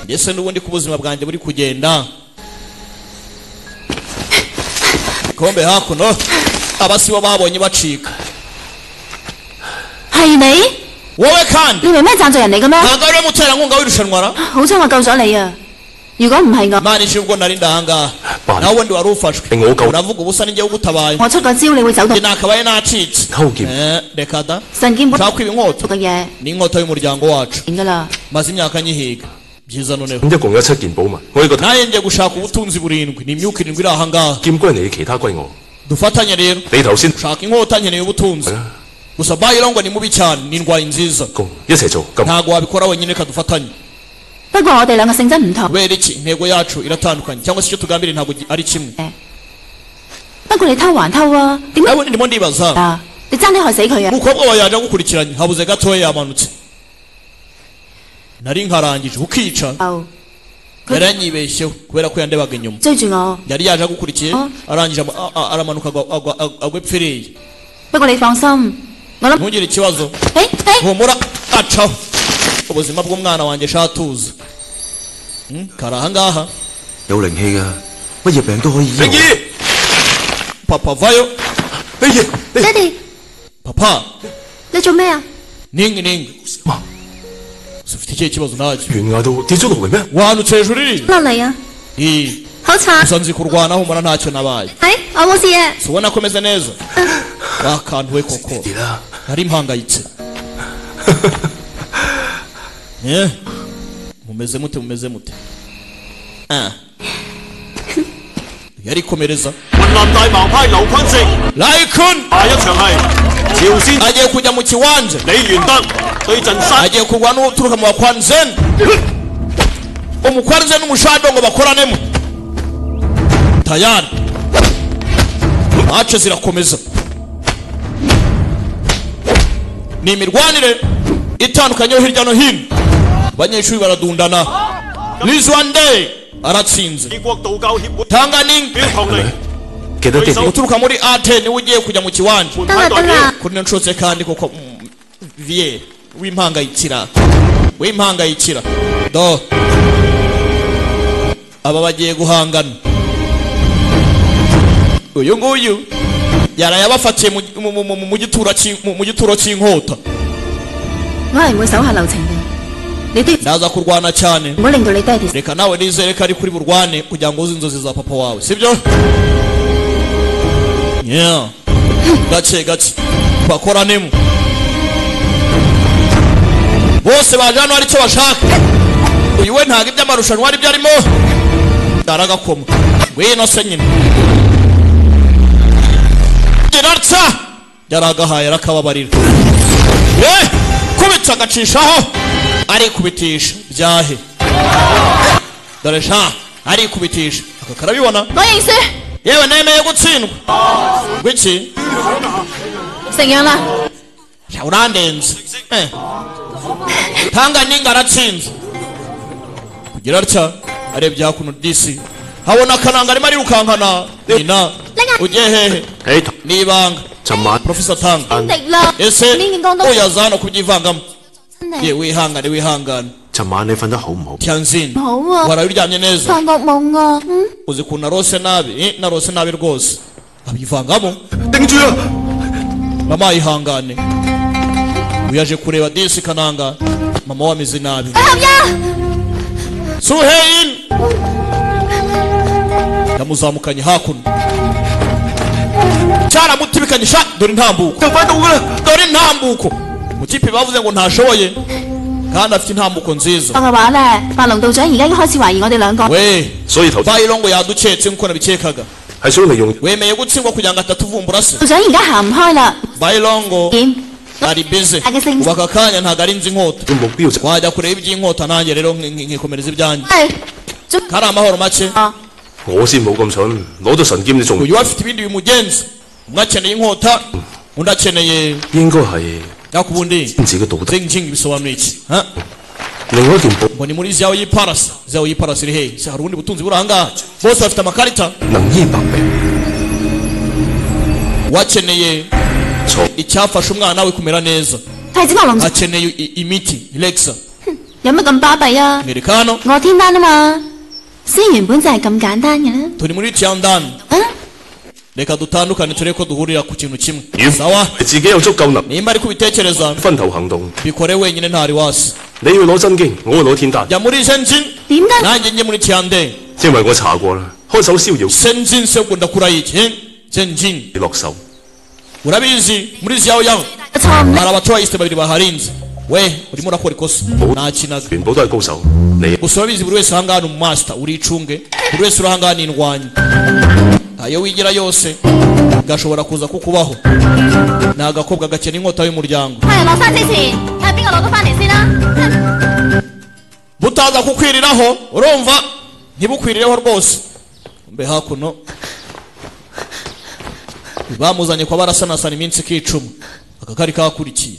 S1: Ese n'ubundi ku buzima bwanjye buri kugenda. Kombe hakuno abasibo babonye bacika.
S4: 係你？
S1: wowe kandi
S4: 你係咩贊助人嚟嘅咩？
S1: ntabwo ari umuterankunga w'irushanwa ra?
S4: 好彩我救咗你啊！如果唔係我，
S1: Imana ishimwe ubwo nari ndahanga. nawe wundi wari ufashwe. uravuga ubusa ni njyewe ugutabaye.
S4: 我出個招你會走到。
S1: nakabaye nacitse. reka da.
S4: 神劍本
S1: ushaka kwiba inkota
S4: 嘅嘢
S1: ni inkota y'umuryango wacu.
S4: 㗎啦。
S1: maze imyaka nyihiga. byiza noneho.
S3: 咁一共有7件寶物，我呢個
S1: naye ngiye gushaka ubutunzi burindwi. ni imyuka irindwi iri aha ngaha.
S3: 劍歸你，其他歸我。
S1: dufatanye rero.
S3: 你頭先
S1: ushaka inkota nkeneye ubutunzi. gusa Bayilongo ni mubi cyane ni indwayi nziza.
S3: 一齊做。
S1: ntabwo wabikora wenyine kadufatanye.
S4: 不過我哋兩個性質唔同。
S1: kubera iki intego yacu iratandukanye cyangwa se icyo tugambiriye ntabwo ari kimwe.
S4: 不過你偷還偷啊？點解？
S1: ndimo ndibaza.
S4: 你爭啲害死佢啊！
S1: umukobwa wawe yaje agukurikiranye habuze gatoya yamanutse. nari nkarangije ukica. yaranyibeshyeho kubera ko yandebaga inyuma.
S4: 追住我。
S1: yari yaje agukurikiye arangije aramanuka agwe pfereye.
S4: 不過你放心，我諗
S1: ntugire ikibazo. humura acaho. ubuzima bw'umwana wanjye shatuza. kari aha ngaha.
S3: 有靈氣㗎，乜嘢病都可以醫。靈醫。
S1: papa vayo.
S6: 爹哋，
S1: papa
S6: 你做咩啊？
S1: ningi. ufite ikihe kibazo ntacyo.
S3: 懸崖度跌咗落嚟咩？
S1: wanutse hejuru iri.
S6: 落嚟啊！ 好慘。
S1: gusa nzi kurwana humura ntacyo nabaye.
S6: 我冇事嘅。
S1: si ubona ko meze neza. wakantuwe koko. nari mpangayitse. mumeze mute. yari komereza.
S2: 雲南大茅派劉坤成
S1: Laikun
S2: 下一場係朝鮮
S1: agiye kujya mu kiwanja
S2: 李元德對陣山
S1: agiye kurwana n'uturuka mu bakwanzen. umukwanzen n'umushadongo bakoranemo. tayari mace zirakomeza. ni imirwanire itandukanye yo hirya no hino. abanyeshuri baradundana. Lizwande aratsinze.
S2: 美國道教協會
S1: Tanganing
S2: 表唐寧
S1: uturuka muri Ate niwe ugiye kujya mu kiwanja.
S6: 得啦得啦，
S1: kuri nshotse kandi koko vie wimpangayikira. do aba bagiye guhangana. uyu nguyu yaraye abafatiye mu gituro cy'inkota.
S4: 我係唔會手下留情嘅。你都
S1: ndaza kurwana cyane.
S4: 唔好令到你爹哋
S1: reka nawe nizere ko ari kuri burwane kugira ngo uzi inzozi za papa wawe sibyo? gake bakoranemo bose baje hano hari icyo bashaka. uyu we ntabwo iby'amarushanwa ari byo arimo. aragakoma ngwino se nyine. giratsa yaragahaye arakababarira. kubitsa agacishaho arikubitisha byahe. dore sha arikubitisha aka karabibona.
S4: 我認輸，
S1: yewe nemeye gutsindwa. gwiki
S4: 承讓啦。
S1: urandenze. Tanganinga aratsinze. kugira atya arebye hakuno disi habona akananga arimo arirukankana. nyina ugiye hehe? nibanga. Professor Tanga. ese uyaza hano kubyivangamo. ye wihangane.
S3: 尋晚你瞓得好唔好？
S1: Tianzin
S6: 好啊，
S1: waraye uryamye neza.
S6: 發惡夢啊，
S1: uzi ukuntu narose nabi. narose nabi rwose. abivangamo.
S3: 頂住啊！
S1: mama yihangane. uyaje kureba disi kananga mama wamize nabi. Suhein yamuzamukanye hakuno. cyaramutibikanyisha. dore intambuko. mukipe bavuze ngo ntashoboye kandi afite intambuko nziza.
S4: 我嘅話咧，白龍道長而家已經開始懷疑我哋兩個。
S1: we
S3: 所以頭
S1: Bayilongo yaduketse nk'uko nabikekaga.
S3: 係想利用
S1: wemeye gutsindwa kugira ngo atatuvumbura se.
S4: 道長而家行唔開啦。
S1: Bayilongo ari busy ubaka kanya ntago ari nzi inkota wajya kureba iby'inkota nanjye rero nkikomereza ibyanjye kari amahoro make uyu afite ibindi bimugenza umwe akeneye inkota undi akeneye yakubundi zingingi bisobanuye iki ngo ni muri ziyawe y'iparasi iri hehe se hari ubundi butunzi buri ahangaha bose bafite amakarita wakeneye icyafasha umwana we kumera neza akeneye imiti Alexa
S4: 有乜咁巴閉啊？
S1: Americano
S4: 我天單啊嘛，先原本就係咁簡單嘅啦。
S1: turi muri Tiandan reka dutandukane turebe ko duhurira ku kintu kimwe sawa nimba ari kubitekereza bikore wenyine ntari wasi jya muri Shenzhen nanjye njye muri Tiandan Shenzhen se ubwo ndakura iki Shenzhen urabizi muri Xiao Yang hari abatoyiste babiri baharinze we urimo urakora ikosa nakinaga gusa urabizi buri wese ahangaha ni master uricunge buri wese uri ahangaha ni indwanyi ayo wigira yose gashobora kuza kukubaho ni agakobwa gakena inkota y'umuryango butaza kukwiriraho urumva ntibukwirireho rwose mbe hakuno bamuzanye kwa barasanasana iminsi k'icumi aka kari kakurikiye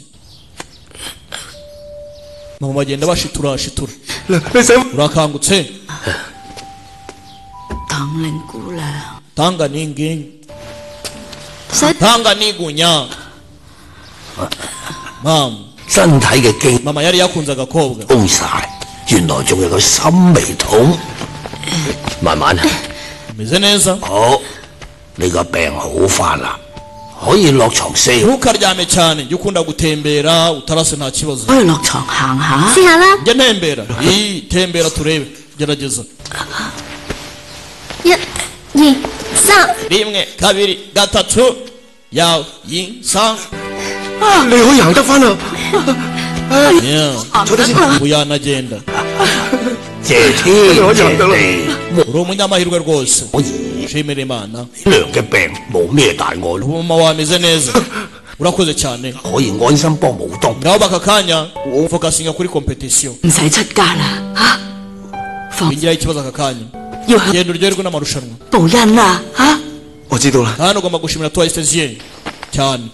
S1: mama bagenda bashitura urakangutse tanga ningi tanga nigunya mama yari yakunze agakobwa umeze neza ntukaryame cyane jya ukunda gutembera utarase nta kibazo njya ntembera tembera turebe gerageza
S6: 1、2、3
S1: rimwe kabiri gatatu yawe yinsa
S3: 你可以行得翻啦
S1: uyanagenda uri umunyamahirwe rwose shimira Imana mama wameze neza urakoze cyane ngaho baka kanya fokasinga kuri competition bingira ikibazo aka kanya genda uryoherwe n'amarushanwa hano ugomba gushimira Twice Zien cyane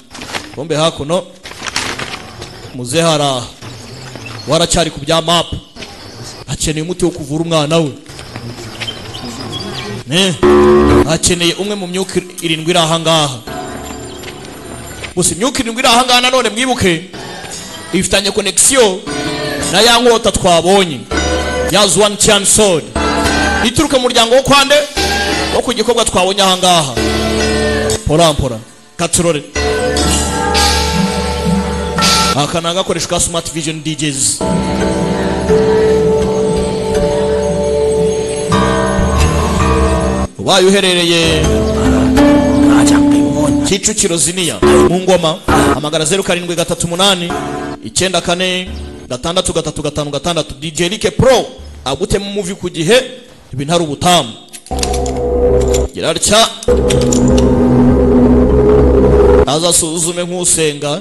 S1: bombe hakuno muze hara waracyari ku bya map akeneye umuti wo kuvura umwana we akeneye umwe mu myuka irindwi iri ahangaha gusa imyuka irindwi iri ahangaha nanone mwibuke ifitanye connection na ya nkota twabonye ya Zhuan Tian Sword ituruka mu muryango wo kwande wo ku gikobwa twabonye ahangaha porampora katurore aka ni agakoresho ka Smart Vision DJs ubaye uherereye Kicukiro Ziniya mu Ngoma hamagara 0738 94 6 DJ Like Pro agutema movie ku gihe ibi ntari ubutamu girarya azasuzume nk'usenga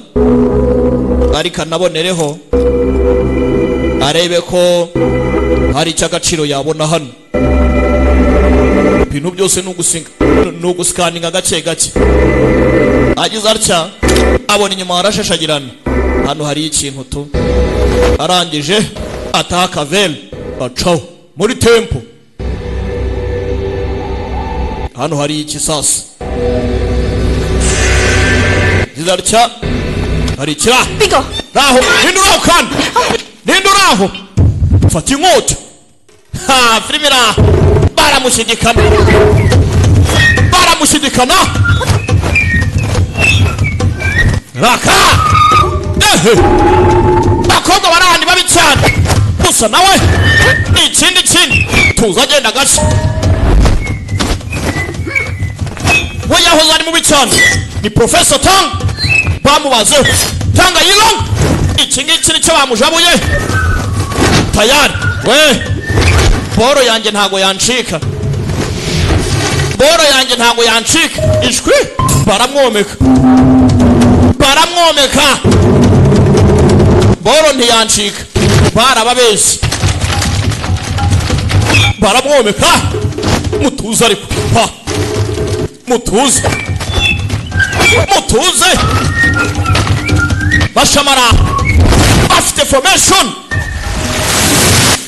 S1: ariko anabonereho arebe ko hari icy'agaciro yabona hano ibintu byose n'ugusikaninga gake gake agize atya abona inyuma harashashagirana hano hari ikintu tu arangije ataha Kavel acaho muri tempo hano hari iki sasa zidarya hari ikira raho ninduraho kandi ninduraho fata inkota filmira baramushidikana raka bakobwa barahandi babi cyane gusa nawe ikindi tuzagenda gace we yahoze ari mubi cyane ni Professor Tang bamubazeho Tanga Yilong iki ngiki nicyo bamujabuye tayari we boro yanjye ntago yancika ishwi baramwomeka baramwomeka boro ntiyancika barababeshye baramwomeka mutuze ariko pa mutuze bashamara afite formation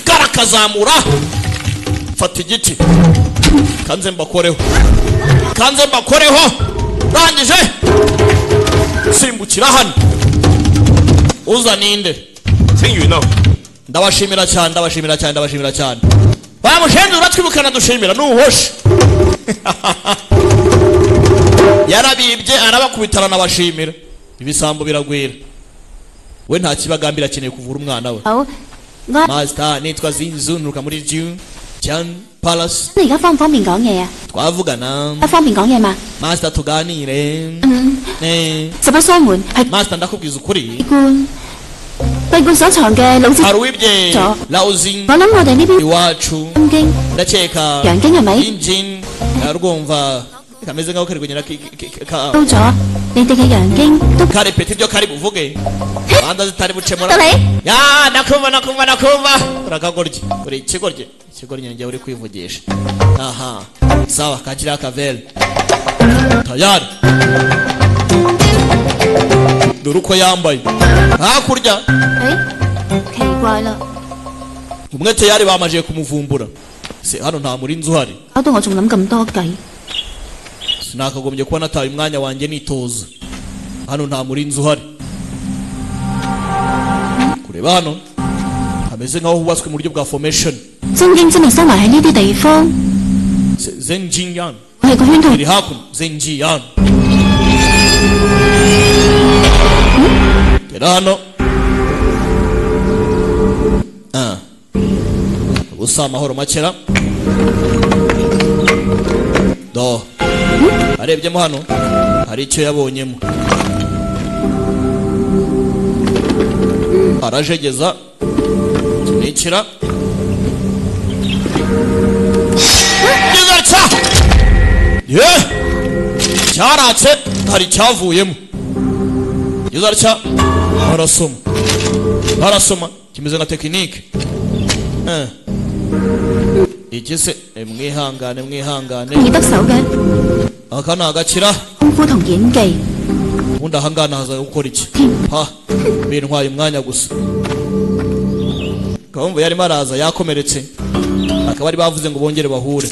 S1: karakazamura fata igiti kanze mbakoreho rangije simbukira hano uza ninde ndabashimira cyane bamushenze uratwibukana dushimira nuhoshe yarabibye arabakubitana nabashimira ibisambo biragwira we nta kibagambira akeneye kuvura umwana we master nitwa Zinzu nuruka muri Jian Palace
S4: 你而家方唔方便講嘢啊？
S1: twavugana
S4: 方便講嘢嘛？
S1: master tuganire
S4: 實不相瞞係
S1: master ndakubwiza ukuri
S4: 閉館所藏嘅老子
S1: hari uwibye Laozin
S4: 我諗我哋呢邊
S1: iwacu
S4: 陰經
S1: ndakeka
S4: 陽經係咪
S1: Injin rwumva kameze nkaho kari kunyura
S4: 到咗？你哋嘅陽經都
S1: karepeta ibyo kari buvuge banda zitari bucemura
S4: 到你
S1: ya nakumva urakagorye uri ikigorye njye uri kwivugisha aha sawa kakira kavel tayari dore uko yambaye hakurya
S4: 奇怪啦，
S1: umwe tayari bamaje kumuvumbura se hano nta murinzi uhari
S4: 搞到我仲諗咁多計。
S1: sinakagombye kuba nataye umwanya wanjye nitoza hano nta murinzi uhari kureba hano hameze nkaho hubatswe mu buryo bwa formation
S4: 真經真係收埋喺呢啲地方，
S1: Zenjian
S4: 我係個圈套。
S1: iri hakuno Zenjian gera hano ubusa amahoro makera do arebyemo hano hari icyo yabonyemo arajegeza kinikira nizatsa cyaratse hari cyavuyemo nizatsa barasoma kimeze nka tekinike iki se mwihangane
S4: 易得手嘅
S1: aka ni agakira
S4: 功夫同演技，
S1: ubundi ahangana haza gukora iki ha bintwaye umwanya gusa gahunda yarimo araza yakomeretse akaba ari bavuze ngo bongere bahure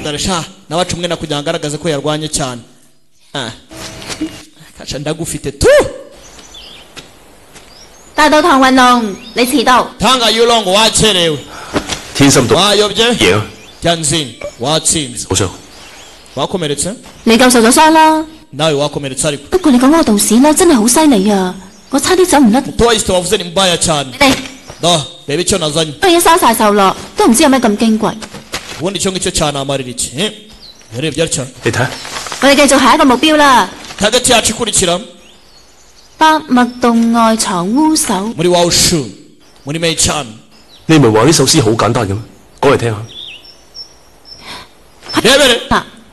S1: daresha nabacu umwe nakugira ngaragaze ko yarwanye cyane kaca ndagufite tu
S4: 大道堂運動，你遲到。
S1: tanga yulongo wakerewe
S3: 天心讀
S1: wayobye
S3: 贏
S1: Janzin watsinze
S3: 好傷
S1: wakomeretse
S4: 你夠受咗傷啦，
S1: nawe wakomeretse ariko
S4: 不過你講嗰個道士咧真係好犀利啊，我差啲走唔甩。
S1: mutoyiste wavuze ni mbaya cyane
S4: 你
S1: do reba icyo nazanye
S4: 都已經生晒銹咯，都唔知有咩咁矜貴。
S1: ubundi icyo ngicyo cyanamarira iki yarebye atya
S3: 你睇
S4: 我哋繼續下一個目標啦。
S1: hagati yacu ikurikira
S4: 百脈洞外藏烏手，
S1: muri Waoshu muri Meichan
S3: 你唔係話呢首詩好簡單嘅咩？講嚟聽下。
S1: rebere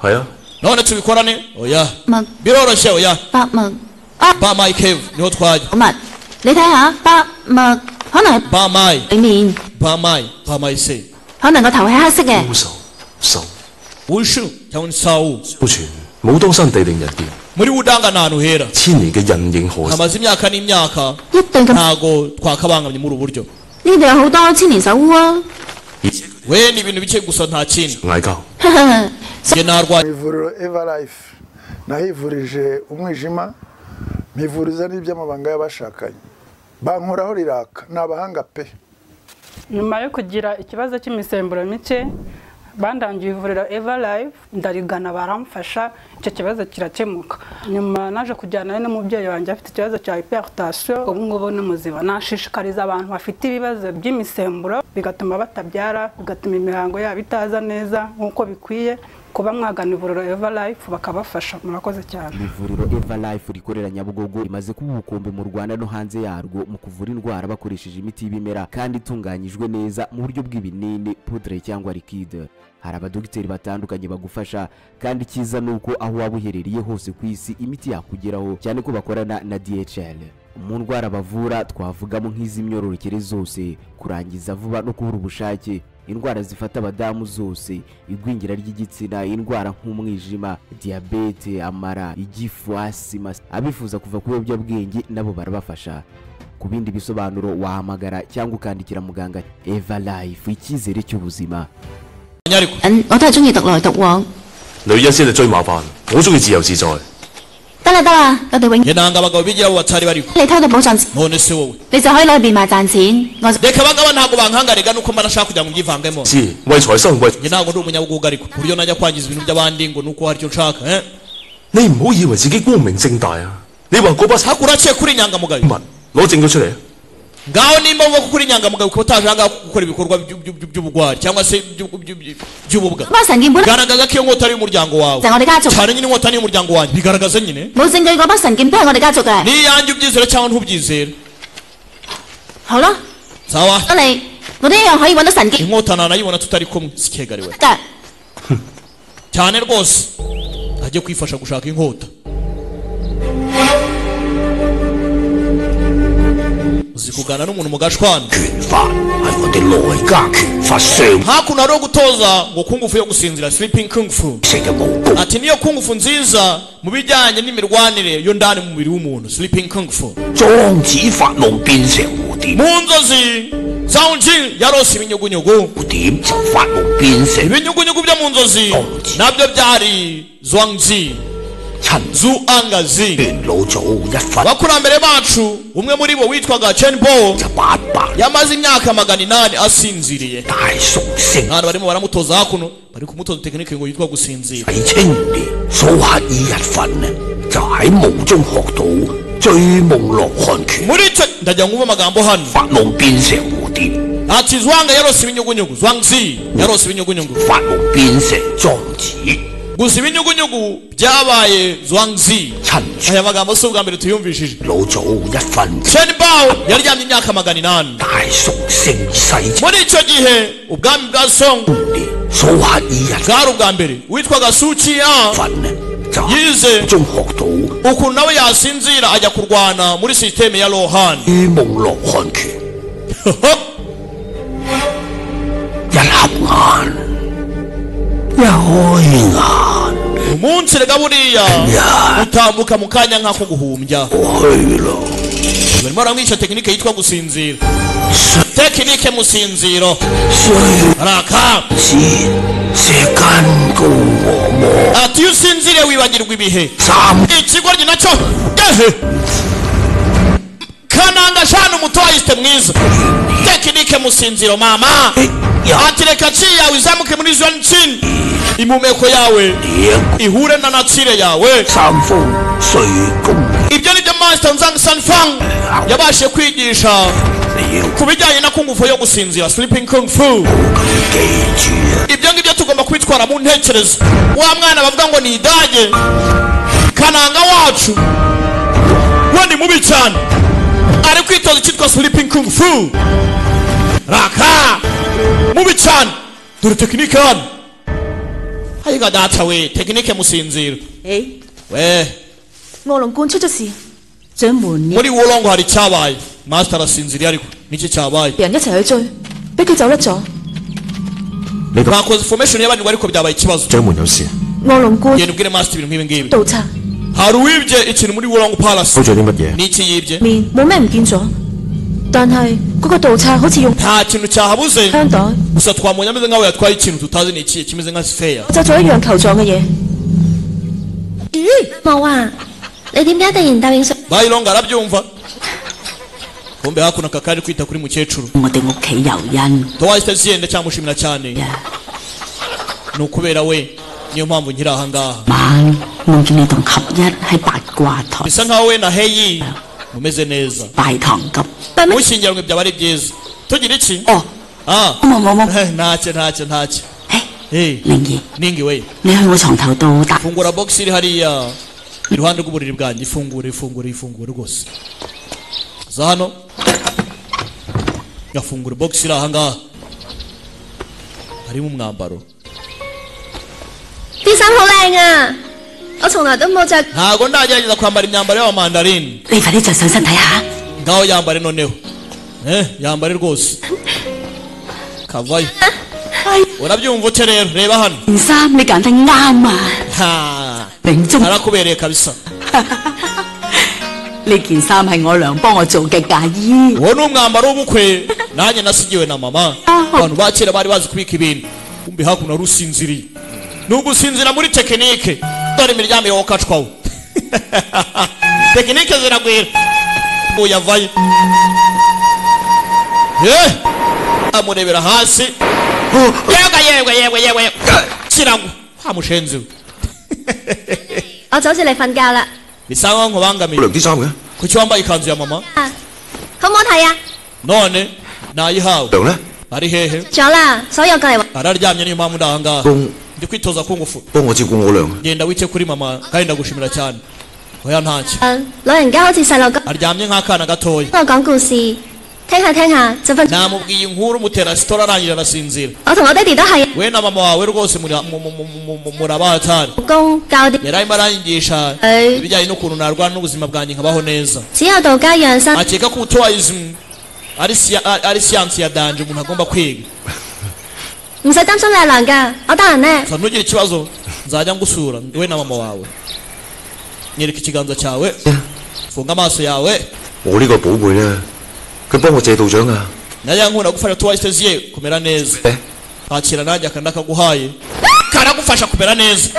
S3: 係啊。
S1: none tubikorane oya
S4: 脈
S1: biroroshye oya
S4: 百脈啊
S1: Bamai Cave niho twajya
S4: 好密，你睇下百脈可能係
S1: Bamai
S4: 裏面，
S1: Bamai se
S4: 可能個頭係黑色嘅。
S1: Wushu cyangwa Sau
S3: 相傳武當山地靈人傑
S1: muri Budanga ni ahantu hera
S3: 千年嘅人形河
S1: hamaze imyaka n'imyaka
S4: 一對咁，
S1: ntago twakabangamye muri ubu buryo
S4: 呢度有好多千年手烏啊！
S1: we ni ibintu bike gusa nta kindi
S3: 嗌交。
S1: njye narwaye
S8: ivuriro Eva Life nahivurije umwijima mpivuriza n'iby'amabanga y'abashakanye bankoraho riraka ni abahanga pe.
S9: nyuma yo kugira ikibazo cy'imisemburo mike bandangiye ivuriro Eva Life ndarigana baramfasha icyo kibazo kirakemuka nyuma naje kujyana n'umubyeyi wanjye afite ikibazo cya hypertension ubu ngubu ni muzima nashishikariza abantu bafite ibibazo by'imisemburo bigatuma batabyara bigatuma imihango yabo itaza neza nk'uko bikwiye kuba mwagana ivuriro Everlife bakabafasha. Murakoze cyane.
S10: Ivuriro Everlife rikorera Nyabugogo rimaze kuba ubukombe mu Rwanda no hanze yarwo mu kuvura indwara bakoresheje imiti y'ibimera kandi itunganyijwe neza mu buryo bw'ibinini, poudre cyangwa liquide. Hari abadogiteri batandukanye bagufasha kandi cyiza nuko aho waba uherereye hose ku isi imiti yakugeraho, cyane ko bakorana na DHL. Mu ndwara bavura twavugamo nk'iz'imyororokere zose, kurangiza vuba no kubura ubushake, indwara zifata abadamu zose, igwingira ry'igitsina, indwara nk'umwijima, diabete, amara, igifu, asima. Abifuza kuva ku biyobyabwenge nabo barabafasha. Ku bindi bisobanuro wahamagara cyangwa ukandikira muganga. Everlife, icyizere cy'ubuzima.
S4: 我都係中意獨來獨往。
S3: 女人先係最麻煩，我中意自由自在。
S4: 得啦，我哋永。
S1: Yenanga abagabo bigira abo batari bari.
S4: 你偷到寶藏，
S1: none se wowe
S4: 你就可以攞去變賣賺錢。我
S1: reka abagabo ntabwo bankangarega nuko mba nashaka kugira ngo mbyivangemo.
S3: Si,為財生為。
S1: Njye ntabwo ndi umunyabuguga ariko ku buryo najya kwangiza ibintu by'abandi ngo nuko hari icyo nshaka.
S3: 你唔好以為自己光明正大啊！你話嗰把
S1: hakuraciye kuri inyangamugayo.
S3: 攞證據出嚟。
S1: ngaho nimba uvuga kuri inyangamugayo ko utajanga gukora ibikorwa by'ubugwari cyangwa se by'ububwa. Garagaza ko iyo nkota ari umuryango wawe. Cyane nyine inkota ni umuryango wanjye. Bigaragaza nyine.
S4: 冇證據嗰把神劍都係我哋家族嘅。
S1: Ni yanjye ubyizera cyangwa ntubyizera.
S4: 好啦。
S1: Sawa.
S4: 得你，我都一樣可以揾到神劍。
S1: Inkota nanayibona tutari kumwe sikegariwe. Cyane rwose. Ajye kwifasha gushaka inkota. Uzikugana n'umuntu mu gashwana. Hakuno ari gutoza ngo kungufu yo gusinzira, sleeping kung fu. Ati niyo kungufu nziza mu bijyanye n'imirwanire yo ndani mu mubiri w'umuntu, sleeping kung fu. Mu nzozi Zhongji yarose ibinyugunyugu. Ibinyugunyugu byo mu nzozi nabyo byari Zhuangzi. Zu Angazi. Bakurambere bacu umwe muri bo witwaga Chen Bo yamaze imyaka 800 asinziriye. Abantu barimo baramutoza hakuno bari kumutoza tekinike ngo yitwa gusinzira. Muri cyo ndajya ngumva amagambo hano. Ati Zhuang yarose ibinyugunyugu. Zhuangzi yarose ibinyugunyugu. Gusa ibinyugunyugu byabaye Zhuangzi. Aya magambo si ubwa mbere tuyumvishije. Chen Bao yaryamye imyaka 800. Muri icyo gihe ubwami bwa Song bwari ubwa mbere witwaga Su Qian yize ukuntu nawe yasinzira ajya kurwana muri sisiteme ya Lohan. Umunsi rega buriya utambuka mu kanya nk'ako guhumbya. Barimo baramwica tekinike yitwa gusinzira. Tekinike musinziro. Raka. Ati iyo usinzire wibagirwa ibihe. Ikigoryi nacyo ehe. Kananga shanu mutoyiste mwiza. Tekinike musinziro mama. Ati reka yawe izamuke muri Zhuangzi. Imumeko yawe ihure na natsire yawe. Ibyo ni byo Master Zhang Sanfang yabashe kwigisha ku bijyanye na kungufu yo gusinzira, sleeping kung fu. Ibyo ngibyo tugomba kwitwara mu ntekerezo. Wa mwana bavuga ngo ni idage Kananga wacu we ni mubi cyane ari kwitoza cyitwa sleeping kung fu. Raka mubi cyane. Dore tekinike hano. Ayiga data we tekinike musinziro. We
S4: 卧龍觀出咗事，掌門
S1: muri Wolongo hari cyabaye. Master arasinziriye ariko niki cyabaye.
S4: 人一齊去追，俾佢走甩咗。
S1: bakoze formation y'abantu ariko byabaye ikibazo.
S3: 掌門有事。
S4: 卧龍觀
S1: Genda ubwire Master ibintu nk'ibi ngibi.
S4: 盜賊
S1: hari uwibye ikintu muri Wolongo Palace.
S3: 偷咗啲乜嘢？
S1: Niki yibye?
S4: 面冇咩唔見咗，但係嗰個盜賊好似用
S1: nta kintu cyahabuze.
S4: 香袋
S1: gusa twamubonye ameze nkaho yatwaye ikintu tutazi ni iki kimeze nka sphere.
S4: 就做一樣球狀嘅嘢。
S6: 冇啊，你點解突然答應上？
S1: Bayilonga arabyumva. Kumbe hakuno kakari kwita kuri mukecuru.
S5: 我哋屋企有因。
S1: Towahise ziyenda cyamushimira cyane. Nukubera we niyo mpamvu nkiri aha ngaha.
S5: 晚望見你同合一喺八卦台
S1: bisa nkaho we na Heyi mumeze neza.
S5: 拜堂急。
S1: mushyingiranwe byaba ari byiza. Tugira iki?
S5: Oh.
S1: Ah.
S5: Mama.
S1: Ntacyo.
S5: 靈兒，
S1: Ningi we
S5: 你去我床頭度打。
S1: fungura box iri hariya iruhande rw'uburiri bwanjye ifungure rwose za hano gafungura box iri aha ngaha harimo umwambaro
S6: 啲衫好靚啊，我從來都冇着。
S1: ntago ndagerageza kwambara imyambaro y'abamandarini
S5: 你快啲着上身睇下。
S1: ngaho yambare noneho yambare rwose kavayo urabyumva ute rero reba hano
S5: 件衫你揀得啱啊！
S1: ha
S5: 明中
S1: arakubereye kabisa
S5: 呢件衫係我娘幫我做嘅嫁衣。
S1: uwo ni umwambaro w'ubukwe nanjye nasigiwe na mama abantu ba kera bari bazi kubika ibintu kumbi hakuno rusinziriye nugusinzira muri tekinike dore imiryamire wo kacwaho tekinike ziragwira uyavaye amurebera hasi yewe kiragwa hamushenze
S6: 我走住嚟瞓覺啦。
S1: bisa nkaho nkubangamiye
S3: 涼啲衫嘅
S1: kuki wambaye ikanzu ya mama
S6: 好唔好睇啊？
S1: none nayihawe
S3: 涼咧
S1: ari hehe
S6: 咗啦，所以我過嚟話。
S1: araryamye niyo mpamvu ndahangaha
S3: 公
S1: ndi kwitoza kungufu
S3: 幫我照顧我娘
S1: genda wite kuri mama kandi ndagushimira cyane oya ntacyo
S6: 老人家好似細路咁，
S1: aryamye nk'akana gatoya
S6: 我講故事，聽下聽下就瞓。
S1: namubwiye inkuru mutera sitora arangira arasinzira
S6: 我同我爹哋都係。
S1: we na mama wawe rwose murabahatari
S6: 老公教啲
S1: yari arimo aranyigisha ibijyanye n'ukuntu narwana n'ubuzima bwanjye nkabaho neza
S6: 只有道家養生。
S1: akeka ko tourism ari siyansi ya danje umuntu agomba kwiga
S6: 唔使擔心你阿娘㗎，我得閒呢。
S1: gusa ntugire ikibazo nzajya ngusura we na mama wawe nyereka ikiganza cyawe funga amaso yawe
S3: 我呢個寶貝咧，佢幫我借道長啊！
S1: najya nkunda gufasha touristes ye kumera neza akira nanjye akanda kaguhaye karagufasha kumera neza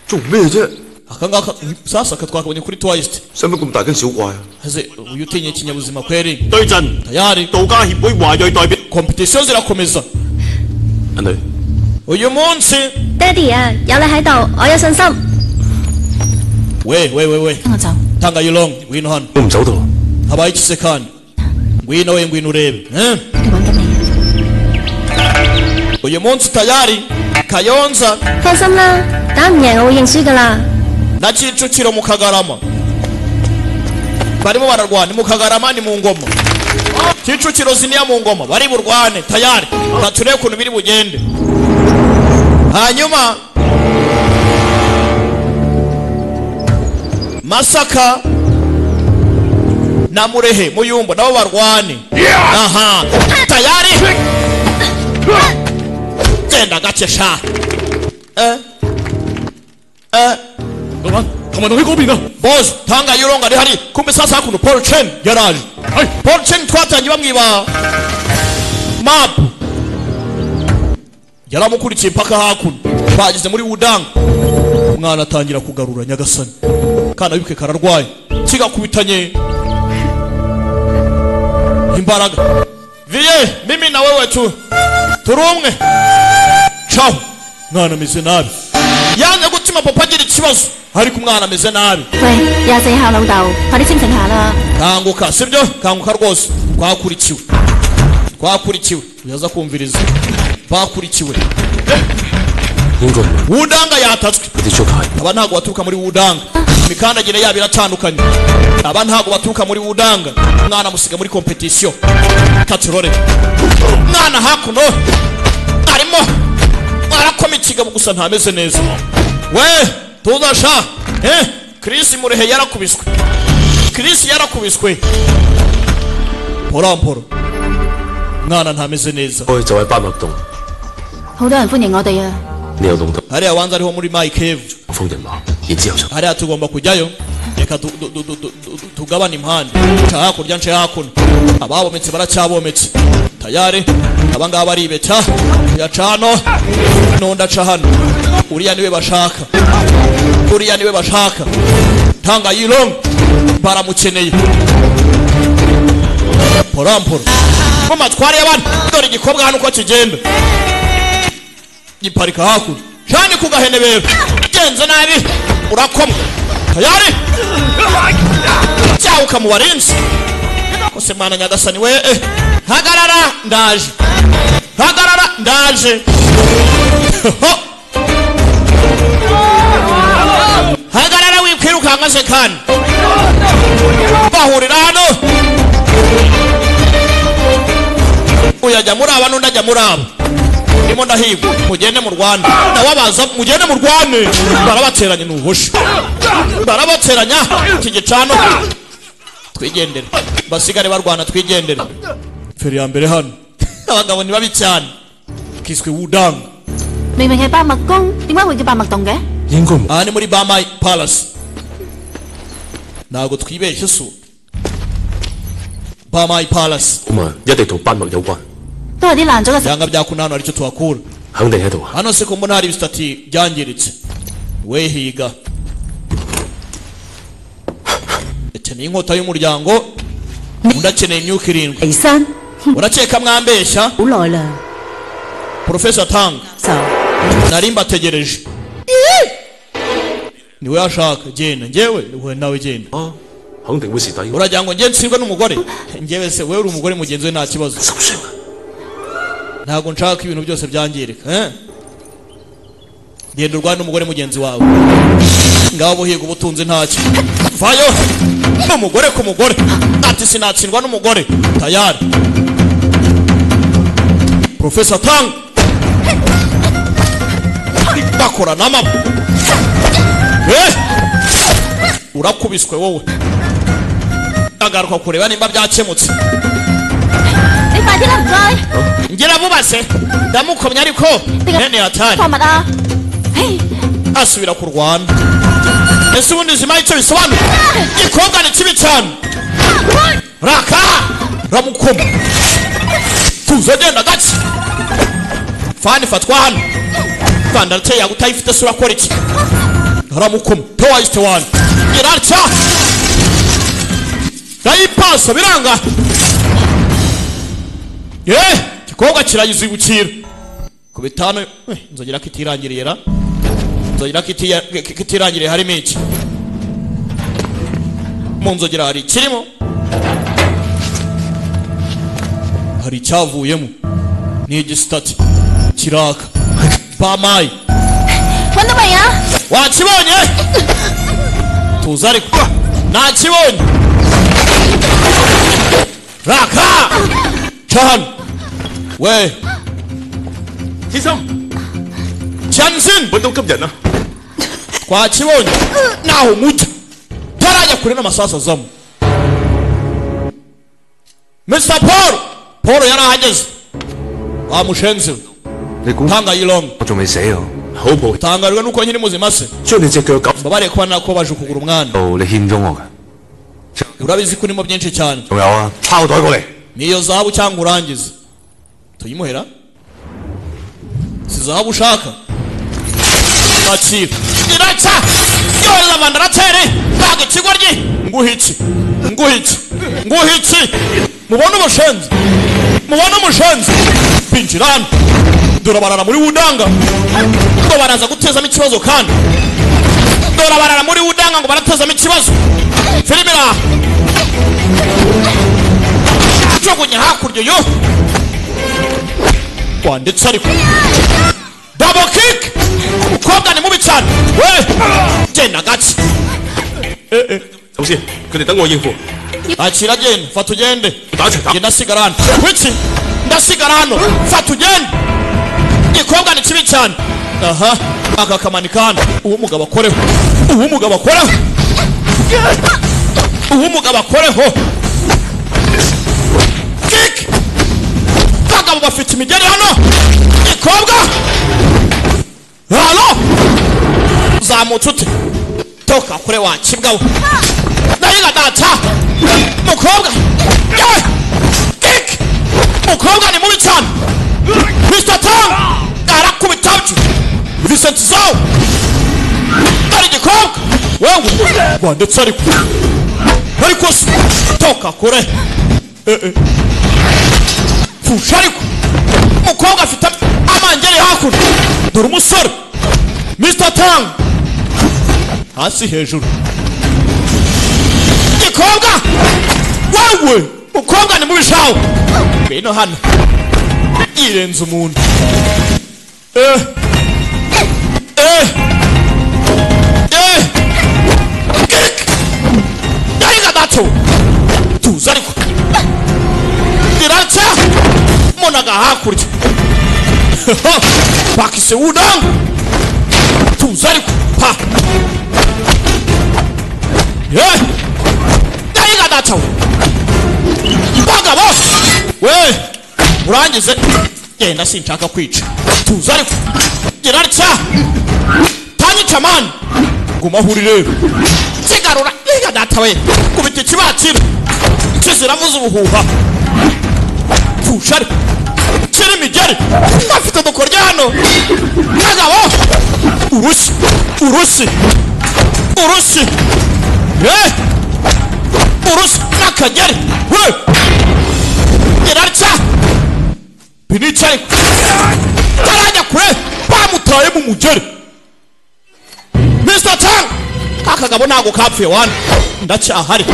S3: 做咩啫？
S1: akangaka sasa katwakabonye kuri tourist
S3: 使乜咁大驚小怪啊？
S1: ese uyu utinye ikinyabuzima kweri
S2: 對陣
S1: tayari
S2: 道家協會華裔代表
S1: competition zirakomeza
S3: 阿女，
S1: uyu munsi
S6: 爹哋啊，有你喺度，我有信心。
S1: we
S5: 我走。
S1: tanga yilong ngwino hano
S3: 我唔走到。
S1: habaye iki se kandi ngwino we ngwino urebe
S5: 你揾緊你。
S1: uyu munsi tayari kayonza
S6: 放心啦，打唔贏我會認輸㗎啦。
S1: na Kicukiro mu Kagarama barimo bararwana ni mu Kagarama ni mu Ngoma Kicukiro ziniya mu Ngoma bari burwane tayari batureye ukuntu biri bugende hanyuma Masaka na Murehe Muyumbo nabo barwane aha tayari genda gake sha kama ndio iko bina boss tanga yuronga ari hari kumbe sasa hakuno Paul Chen yaraje Paul Chen twatangiye bamwiba map yaramukurikiye paka hakuno bageze muri Wudang umwana atangira kugarura Nyagasani kana yuke kararwaye kigakubitanye imbaraga viye mimi na wewe tu turumwe ciao mwana ameze nabi yanze gutima papa agira ikibazo ariko umwana ameze nabi
S4: 喂，廿四孝老豆，快啲清醒下啦！
S1: kanguka sibyo kanguka rwose twakurikiwe uyaza kumviriza bakurikiwe Wudanga yatatswe aba ntago baturuka muri Wudanga imikandagire yabo iratandukanye aba ntago baturuka muri Wudanga umwana musiga muri competition katurore mwana hakuno arimo arakomikiga gusa ntameze neza we tuzasha Chris Murehe yarakubiswe poro mwana ntameze neza
S3: 我就喺班脈洞，
S4: 好多人歡迎我哋啊！
S3: 你有弄到
S1: hariya wanza ariho muri My Cave
S3: 瘋人馬，然之後就
S1: hariya tugomba kujyayo reka tugabane impande nca hakurya nce hakuno ababometse baracyabometse tayari abangaba baribeta yaca hano nunda aca hano uriya niwe bashaka tanga yilong baramukeneye poramporo mu matwari y'abantu dore igikobwa hano uko kigenda giparika hakuno cyane kugahenebera genze nabi urakomwa tayari cyawuka mu barinzi kose mana Nyagasani we hagarara ndaje hagarara wikwirukanka se kandi bahurira hano uyajya muri aba n'undi ajya muri aba ndimo ndahigwa mugende mu Rwanda nawabaza mugende mu Rwanda barabateranya n'ubuhosha barabateranya iki gicano twigendere basigare barwana twigendere feri ya mbere hano abagabo ni babi cyane kiswe Wudang
S4: 明明係百物宮，點解會叫百物洞嘅？
S3: 應該唔
S1: aha ni muri Bamai Palace ntabwo twibeshye so Bamai Palace
S3: 咁啊，一定同班脈有關，
S4: 都係啲爛咗嘅。
S1: byanga byakunano aricyo tuhakura
S3: 肯定喺度啊！
S1: hano se ko mbona hari ibisitati byangiritse we higa ukeneye inkota y'umuryango undi akeneye imyuka irindwi
S5: 離山
S1: urakeka mwambeshya
S5: 好耐啦，
S1: Professor Tang
S5: 就
S1: nari mbategereje niwe ashaka genda njyewe we nawe genda
S3: 啊，肯定會蝕底。
S1: uragira ngo njye nsirwe n'umugore njyewe se wewe uri umugore mugenzi we nta kibazo ntabwo nshaka ibintu byose byangirika genda urwane n'umugore mugenzi wawe ngaho buhiga ubutunzi ntacyo vayo n'umugore ku mugore ati sinatsindwa n'umugore tayari Professor Tang bakora n'amabo urakubiswe wowe agaruka kureba nimba byakemutse
S4: 你快啲啦，唔該。
S1: ngira vuba se ndamukomye ariko nene hatari
S4: 貨物啊！
S1: asubira ku Rwanda ese ubundi zima icyo bisobanura igikobwa ni kibi cyane raka ramukoma tuza genda gake fani fatwa hano kandi arateye yagutayifite sura akora iki ramukoma towayiste wani irarya ndayipasa biranga igikobwa kirayizibukira ku bitanu nzongera kitirangiriye ra nzongera kitirangiriye harimo iki mu nzogera hari kirimo hari icyavuyemo ni igisitati kiraka Bamai wakibonye tuza ariko nakibonye raka Chan喂
S3: 先生
S1: Chansin
S3: 揾到急人啊！
S1: twakibonye naho mujya tarajya kure n'amasasu azamo Mr. Paul yarahageze wamushenze
S3: 你估
S1: tanga yilong
S3: 我仲未死啊？好抱歉，
S1: tangarijwe nuko nkiri muzima se
S3: 將你隻腳夾
S1: mbabare kuba nakobaje ukuguru umwana
S3: 到你欠咗我㗎。
S1: urabizi ko urimo byinshi cyane
S3: 仲有啊，拋袋過嚟。
S1: niyo zahabu cyangwa urangize tuyimuhera si zahabu ushaka nakira iraca yohereza bandaratere baga ikigoryi nguhiki mubona umushenzi binjira hano dore barara muri Wudanga ngo baraza gutezamo ikibazo kandi dore barara muri Wudanga ngo baratezamo ikibazo filimira jugunya hakurya yo wanditse ariko double kick umukobwa ni mubi cyane we genda gake
S3: 首先，佢哋等我應付。
S1: akira genda fata ugende
S3: 打一齊打。
S1: genda sigara hano wiki ndasigara hano fata ugende igikobwa ni kibi cyane aha aka kamanika hano uwo mugabo akoreho kick bagabo bafite imigeri hano igikobwa halo zamutse ute toka kure wakibwaho nayiga data mukobwa kick mukobwa ni mubi cyane Mr. Tang arakubitavyo Vincent Zhao ari igikobwa wewe wanditse ariko se toka kure fusha ariko mukobwa afite amangere hakuno dore umusore Mr. Tang hasi hejuru igikobwa wewe mukobwa ni mubi shawo bino hano irenze umuntu Daiga dato tuza ariko iraca monaga hakurya bakise udang tuza ariko pa Daiga dato bagabo we urangize genda sinshaka kwica tuza ariko iraca tanyica man guma huri rero sigarura Daiga data we kubita kibatira kiziravuza ubuhuha tushari kiri migeri afite dukorya hano bagabo urusi nakageri we iraca binicaye tarajya kure bamutaye mu mugeri Mr. Tang akagabo nago kapfuye wana ndacyahari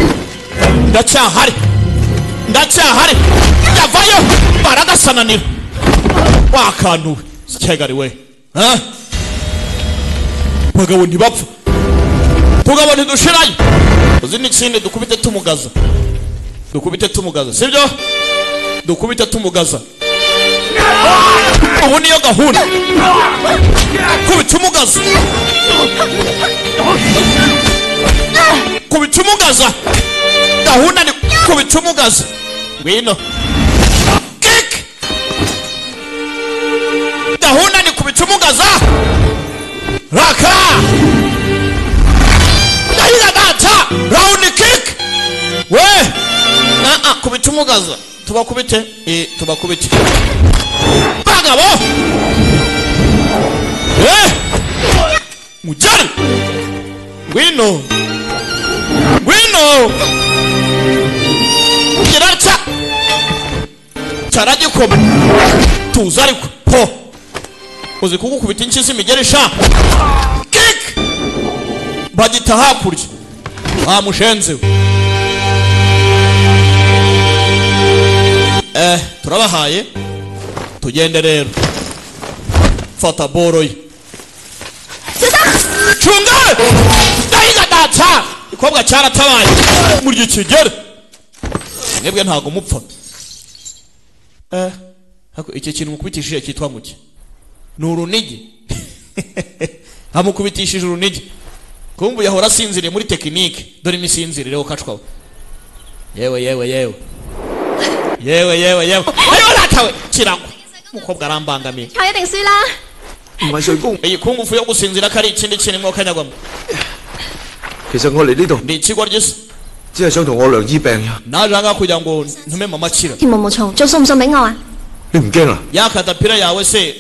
S1: yavayo baragasananira wakantuwe sikegari we bagabo ntibapfa tugabo ntidushirayo uzi n'ikindi dukubite tumugaza sibyo dukubite tumugaza ubu niyo gahunda kubita umugaza gahunda ni kubita umugaza ngwino kick gahunda ni kubita umugaza raka Daiga data round kick we kubita umugaza tubakubite bagabo mujari ngwino kiraca caragikoma tuza ariko po uzi kugukubita inshyi imigeresha kick bagita hakurya bamushenzewe turabahaye tugende rero fata boro ye chunga Daiga data ikobwa cyaratabaye muri ikigere mwebwe ntago mupfa hako iki kintu mukubitishije cyitwa muke nurunigi amukubitishije urunigi kumbu yahora sinzire muri technique dore imisinzirire ukacwa yewe ayo ratawe kirangwa mukobwa arambangamiye
S6: 佢一定輸啦。
S3: 唔係睡功。
S1: iyi kungufu yo gusinzira kari ikindi kintu mwo kanyagwamo
S3: 其實我嚟呢度
S1: ni ikigo ry'isi
S3: 只係想同我娘醫病呀。
S1: naje aha kugira ngo ntume mama akira
S6: 條毛毛蟲仲送唔送俾我啊？
S3: 你唔驚啊？
S1: ya katapira yawe se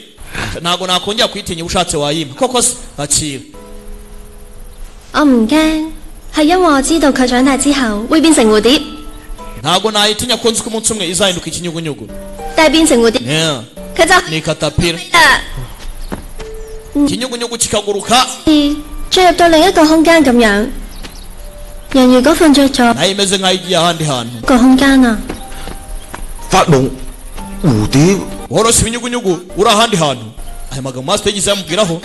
S1: ntago nakongera kwitinya ubushatse wayima koko se akira
S6: 我唔驚，係因為我知道佢長大之後會變成蝴蝶，
S1: ntago nayitinya ko nzi ko umunsi umwe izahinduka ikinyugunyugu
S6: 但係變成蝴蝶， 佢就
S1: ni katapira ikinyugunyugu kikaguruka
S6: 進入到另一個空間咁樣。人如果瞓着咗，
S1: nayo imeze nk'aho igiye ahandi hantu
S6: 個空間啊，
S3: 發夢蝴蝶
S1: worose ibinyugunyugu uri ahandi hantu aya magambo master yagize yamubwiraho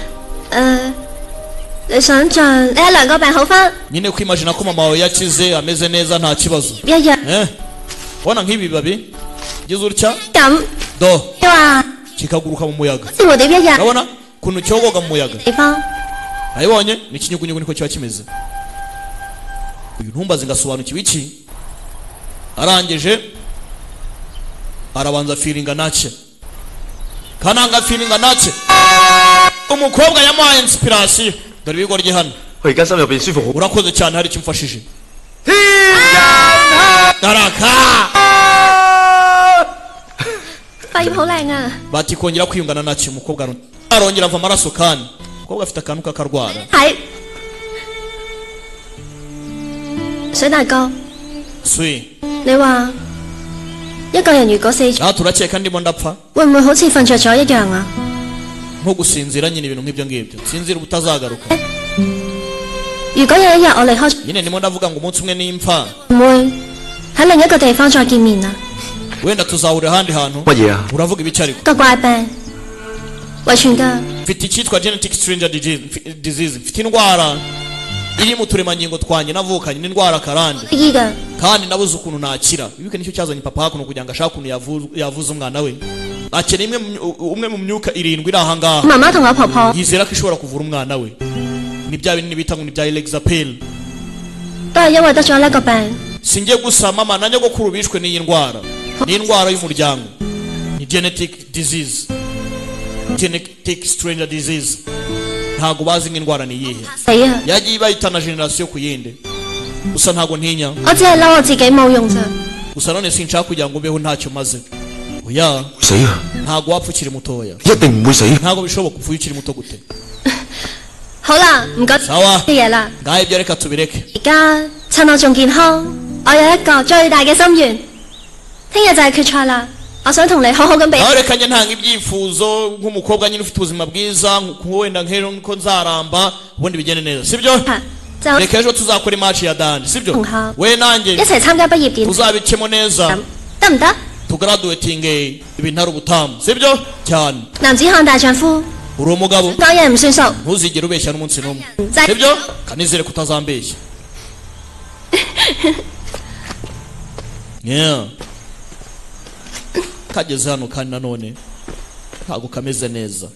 S6: 你想象你喺兩個病好翻，
S1: nyine kwimagina ko mama wawe yakize ameze neza nta kibazo
S6: 一樣
S1: ubona nk'ibi bibabi gize utya
S6: 咁，
S1: do
S6: 你話
S1: kikaguruka mu muyaga
S6: 似蝴蝶一樣
S1: urabona kuntu cyogoga mu muyaga
S6: 地方，
S1: ayibonye ni ikinyugunyugu niko kiba kimeze uyu ntumbaze ngasobanukiwe iki arangije arabanza feelinga nacye kananga feelinga nacye umukobwa yamuhaye inspiration dore ibigo rye hano
S3: 我而家心入邊舒服好。
S1: urakoze cyane hari icyo umfashije daraka
S6: 發葉好靚啊！
S1: bati kongera kwiyungana nacyo umukobwa arongera ava amaraso kandi umukobwa afite akantu k'akarwara
S6: 係水大哥，
S1: swi
S6: 你話一個人如果死咗，
S1: aha turakeka ndimo ndapfa
S6: 會唔會好似瞓着咗一樣啊？
S1: nko gusinzira nyine ibintu nk'ibyo ngibyo sinzira ubutazagaruka
S6: 如果有一日我離開，
S1: nyine ndimo ndavuga ngo umunsi umwe nimpfa
S6: 唔會喺另一個地方再見面啊？
S1: wenda tuzahurira ahandi hantu
S3: 乜嘢啊？
S1: uravuga ibiki ariko
S6: 個怪病，遺傳㗎。
S1: mfite icyitwa genetic stranger disease, mfite indwara iri mu turemangingo twanjye navukanye, n'indwara karande kandi nabuze ukuntu nakira. Ibi nicyo cyazanye papa hakuno kugira ngo ashake ukuntu yavuza umwana we. Akeneye umwe mu myuka 7 iri aha ngaha.
S6: Mama同我婆婆
S1: yizera ko ishobora kuvura umwana we. Ni bya binini bita ngo ni bya Lexapel.
S6: 都係因為得咗呢個病。
S1: Singiye gusa mama na nyogokuru bishwe n'iyi ndwara. Ni indwara y'umuryango. Ni genetic disease. Genetic stranger disease. Ntago bazi nk'indwara ni yihe. Yagiye bayitana generation ku yindi. Gusa ntago ntinya.
S6: 我只係嬲我自己冇用咋。
S1: Gusa none sinshaka kugira ngo mbeho ntacyo maze. Oya.
S3: 死啊！
S1: Ntago wapfa ukiri mutoya.
S3: 一定唔會死。
S1: Ntago bishoboka upfuye ukiri muto gute.
S6: 好啦，唔該。
S1: Sawa.
S6: 啲嘢啦。
S1: Ngaho ibyo reka tubireke.
S6: 而家趁我仲健康，我有一個最大嘅心願，聽日就係決賽啦。我想同你好好咁比。
S1: Nawe reka njye ntanga ibyifuzo nk'umukobwa nyine ufite ubuzima bwiza, wenda nk'ejo ko nzaramba ubundi bigende neza, sibyo? Reka ejo tuzakora match ya Dan, sibyo? We nanjye
S6: 一齊參加畢業典禮。
S1: tuzabikemo neza.
S6: 得唔得？
S1: tugraduating ibintu ari ubutamu, sibyo? Cyane.
S6: 男子漢大丈夫。
S1: Uri umugabo.
S6: 講嘢唔算數。
S1: Ntuzigere ubeshya n'umunsi n'umwe. Sibyo? Kanizere kutazambeshya. Yeah. Kageze hano kandi nanone ntago kameze neza.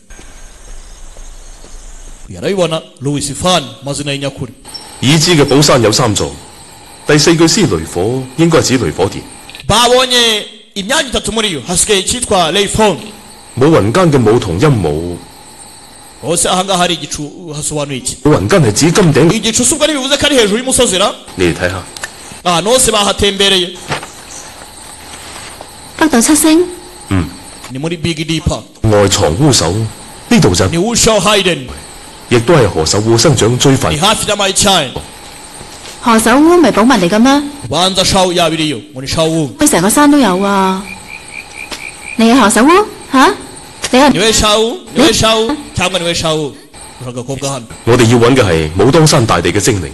S1: Yarabibona Louis Fan mazina y'inyakuri.
S3: 已知嘅寶山有3座，第4句詩雷火應該係指雷火殿。
S1: Babonye imyanya 3 muri yo hasigaye cyitwa Layphone.
S3: 冇雲間嘅舞同音舞。
S1: Hose ahanga hari igicu hasobanuye iki?
S3: 冇雲間係指金頂。
S1: Igicu subwo nibivuze ko ari hejuru y'umusozi ra?
S3: 你哋睇下。
S1: Ahantu hose bahatembereye.
S4: 北斗七星。
S1: Ni muri Big Dipper.
S3: 外藏烏手，呢度就
S1: Ni Usho Hayden.
S3: 亦都係何首烏生長最快。
S1: Ni hafi y'amayicyayi.
S4: 何首烏咪寶物嚟嘅咩？
S1: Banza shawu yabiriyo, muri shawu.
S4: 佢成個山都有啊！你係何首烏嚇？你係
S1: Niwe shawu? Niwe shawu? Cyangwa niwe shawu? Uragakobwa hano.
S3: 我哋要揾嘅係武當山大地嘅精靈。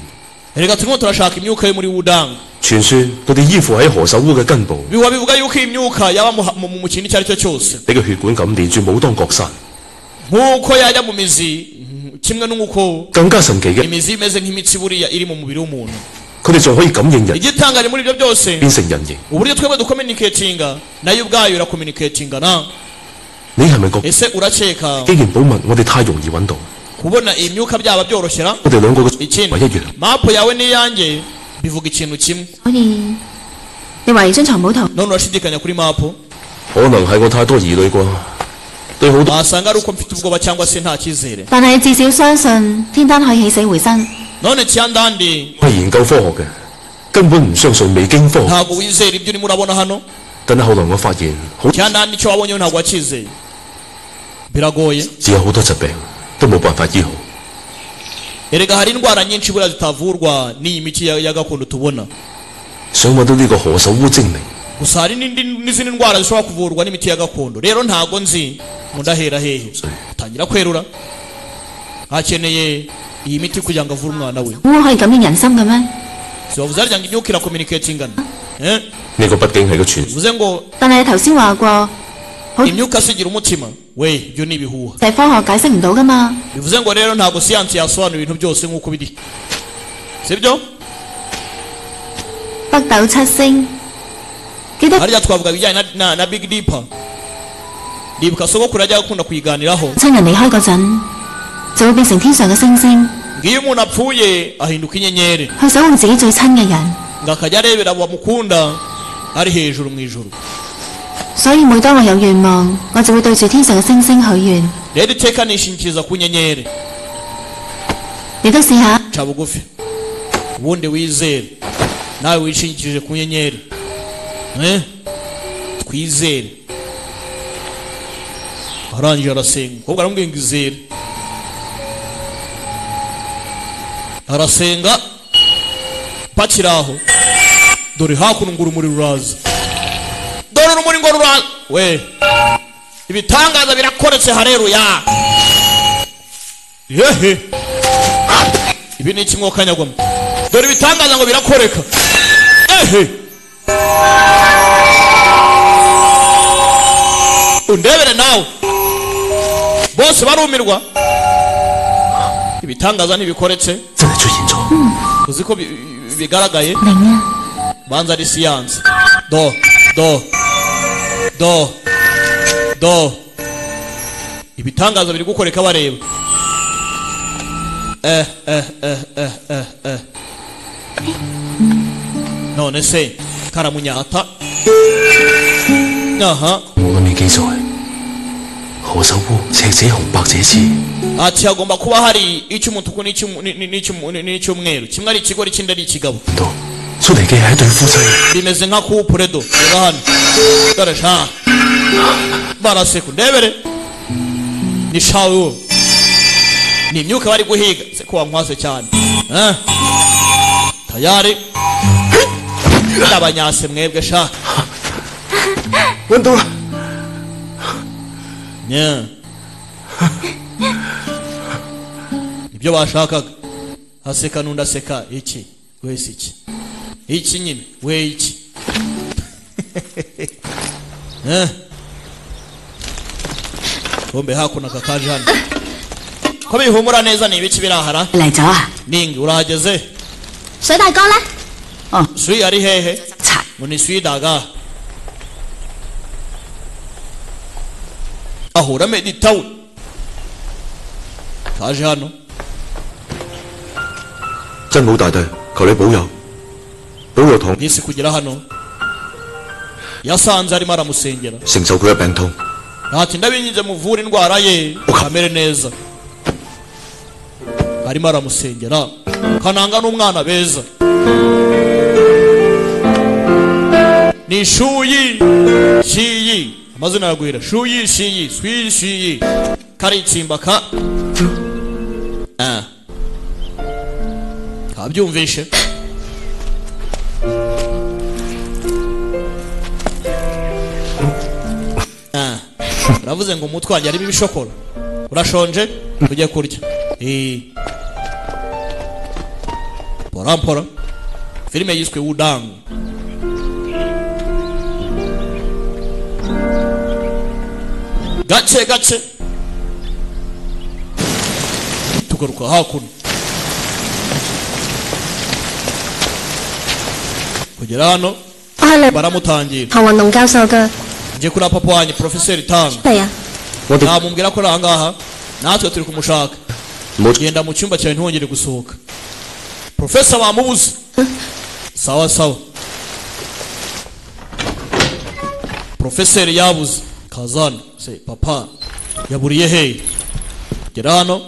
S1: Erega turimo turashaka imyuka yo muri Wudang.
S3: 傳說佢哋依附喺何首烏嘅根部。
S1: Bivuga yuko imyuka yaba mu kintu icyo ari cyo cyose.
S3: 你嘅血管咁連住武當國山。
S1: Nkuko yajya mu mizi kimwe n'uko
S3: 更加神奇嘅
S1: imizi imeze nk'imitsi buriya iri mu mubiri w'umuntu.
S3: 佢哋仲可以感應人。
S1: Igitangaje muri ibyo byose
S3: 變成人形。
S1: uburyo twebwe ducommunicatinga nayo ubwayo irakommunicatinga na.
S3: 你係咪覺
S1: Ese urakeka
S3: 既然寶物我哋太容易揾到，
S1: kubona imyuka byaba byoroshera
S3: 我哋兩個嘅
S1: ikindi
S3: 一樣。
S1: map yawe n'iyanjye bivuga ikintu kimwe.
S4: 所以你懷疑張床冇圖？
S1: None urashidikanya kuri map?
S3: 可能係我太多疑慮啩，對好多
S1: wasanga ari uko mfite ubwoba cyangwa se nta cyizere.
S4: 但係至少相信天丹可以起死回生。
S1: None Cyandandi
S3: 係研究科學嘅，根本唔相信未經科學。
S1: ntabwo wizera ibyo urimo urabona hano.
S3: 但係後來我發現，好
S1: Cyandandi icyo wabonyeho ntabwo wacyizeye. Biragoye.
S3: 只有好多疾病都冇辦法醫好。
S1: Erega hari indwara nyinshi buriya zitavurwa n'iyi miti ya gakondo tubona.
S3: 想揾到呢個何首烏精靈，
S1: Gusa hari n'izindi ndwara zishobora kuvurwa n'imiti ya gakondo. Rero ntago nzi mundahera hehe. Tangira kwerura. Hakeneye iyi miti kugira ngo avure umwana we.
S4: 烏可以感應人心嘅咩？
S1: Si wavuze arya ngo imyuka irakommunicatingana.
S3: 呢個畢竟係個傳。
S1: Bivuze ngo
S4: 但係你頭先話過，
S1: imyuka sigira umutima. We ibyo ni ibihuha.
S4: 係科學解釋唔到㗎嘛？
S1: Bivuze ngo rero ntago siyansi yasobanura ibintu byose nk'uko biri. Sibyo?
S4: 北斗七星，記得
S1: Hariya twavuga bijyanye na Big Dipper. Ndibuka sogokuru ajya akunda kuyiganiraho.
S4: 親人離開嗰陣，就會變成天上嘅星星，
S1: Ngiyo umuntu apfuye ahinduka inyenyeri.
S4: 去守護自己最親嘅人。
S1: Ngakajya arebera bamukunda ari hejuru mu ijuru.
S4: 所以每當我有願望，我就會對住天上嘅星星許願。
S1: Rero iteka nishingikiriza ku nyenyeri.
S4: 你都試下。
S1: Ca bugufi. Ubundi wizere. Nawe wishingikirije ku nyenyeri. Twizere. Arangije arasenga. Umukobwa aramubwira ngo izere. Arasenga. Pakiri aho. Dore hakuno ngo urumuri ruraza. Dore urumuri ngo ruraza. We. Ibitangaza birakoretse hareruya. Yehe. Ibi ni kimwe kanyagwamo. Dore ibitangaza ngo birakoreka. Ehe. Undebere nawe. bose barumirwa ibitangaza ntibikoretse uzi ko bigaragaye banza ari siyansi do ibitangaza biri gukoreka bareba none se karamunyata aha ati hagomba kuba hari icy'umutuku n'icyumweru kimwe ari ikigori ikindi ari ikigabo bimeze nka couple do reba hano dore sha baraseka ndebere ni shawo ni imyuka bari guhiga se ko wankwase cyane tayari abanyase mwebwe sha
S3: wendo
S1: ibyo bashakaga aseka nunda seka iki wese iki nyine we iki bombe hakuna kakaje hano ko bihumura neza ni ibiki birahara ningi urahageze
S6: 水大哥咧
S1: 水ari hehe muni水daga ahura meditaw kaje hano
S3: 真武大帝，求你保佑，保佑堂
S1: nisi kugera hano yasanze arimo aramusengera
S3: 承受佢嘅病痛。
S1: ati ndabinyize muvura indwara ye kamere neza arimo aramusengera kananga n'umwana beza ni shiyi amazina yagwira shiyi shiyi karitsimbaka kabyumvishe uravuze ngo umutwe wanjye harimo ibishokoro urashonje tujye kurya porampora filime yiswe Wudang gace tugaruka hakuno kugera hano baramutangira
S6: 何運龍教授嘅
S1: nje kuri papa wanyu Professor Tang namubwira ko rangaha natwe turi kumushaka genda mu cyumba cyawe ntwongere gusohoka Professor bamubuze sawa Professor yabuze kazana se papa yaburiye he gera hano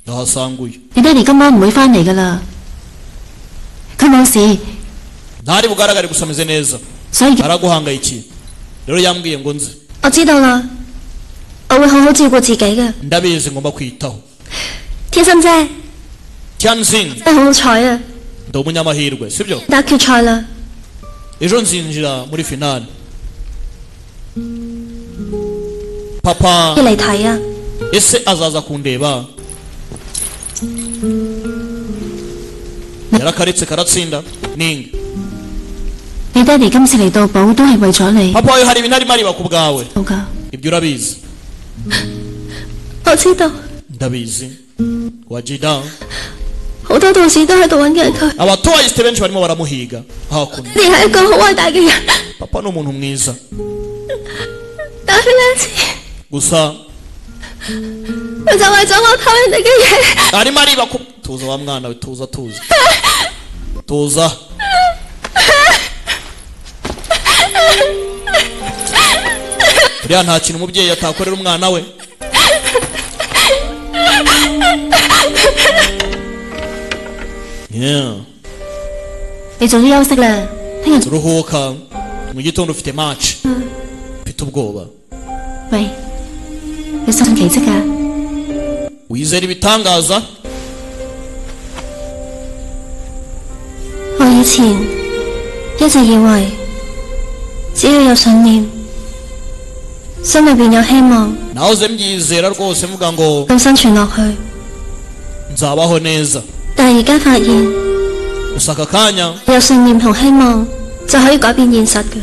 S1: ndahasanguye
S4: 你爹哋今晚唔會翻嚟㗎啦，佢冇事，
S1: ntari bugaragare gusomeze neza
S4: 所以
S1: araguhangayikiye rero yambwiye ngo nze
S6: 我知道啦，我會好好照顧自己嘅。
S1: ndabizi ngomba kwitaho
S6: 天心姐，
S1: Tianxin
S6: 真係好好彩啊！
S1: ndi umunyamahirwe sibyo
S6: 打決賽啦，
S1: ejo nzinjira muri finale papa
S6: 要嚟睇啊！
S1: ese azaza kundeba yarakaritse karatsinda ninga
S4: 你爹哋今次嚟到寶都係為咗你。
S1: papa wawe hari ibintu arimo ariba ku bwawe
S4: 好㗎，
S1: ibyo urabizi
S6: 我知道，
S1: ndabizi wajida
S6: 好多道士都喺度揾緊佢。
S1: abatoyiste benshi barimo baramuhiga hakuno
S6: 你係一個好偉大嘅人，
S1: papa ni umuntu mwiza
S6: 但係有一次，
S1: gusa
S6: 佢就為咗我偷人哋嘅嘢。
S1: arimo ariba ku tuza wa mwana we tuza uriya nta kintu umubyeyi atakorera umwana we
S4: 你早啲休息啦，聽日
S1: turuhuka mu gitondo ufite match mfite ubwoba
S4: 喂，你信奇蹟㗎？
S1: wizera ibitangaza
S6: 我以前一直以為只要有信念，心裏邊有希望，
S1: nahoze mbyizera rwose mvuga ngo
S6: 咁生存落去。
S1: nzabaho neza
S6: 但係而家發現，
S1: gusa aka kanya
S6: 有信念同希望就可以改變現實㗎。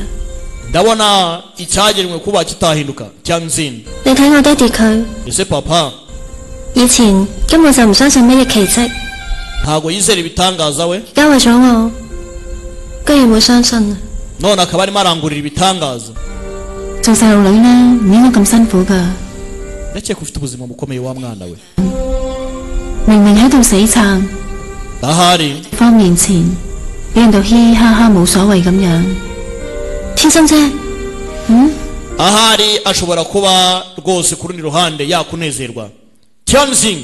S1: ndabona icyagenwe kuba kitahinduka Tianjin
S6: 你睇我爹哋佢
S1: ese papa
S6: 以前根本就唔相信咩奇蹟，
S1: ntago yizera ibitangaza we
S6: 而家為咗我，居然會相信。
S1: none akaba arimo arangurira ibitangaza
S5: 做細路女呢，唔應該咁辛苦㗎。
S1: ndakeka ufite ubuzima bukomeye wa mwana we
S5: 明明喺度死撐，
S1: ndahari
S5: 方面前俾人到嘻嘻哈哈冇所謂咁樣。
S6: 天心姐，
S1: ahari ashobora kuba rwose ku rundi ruhande yakunezerwa Tianjin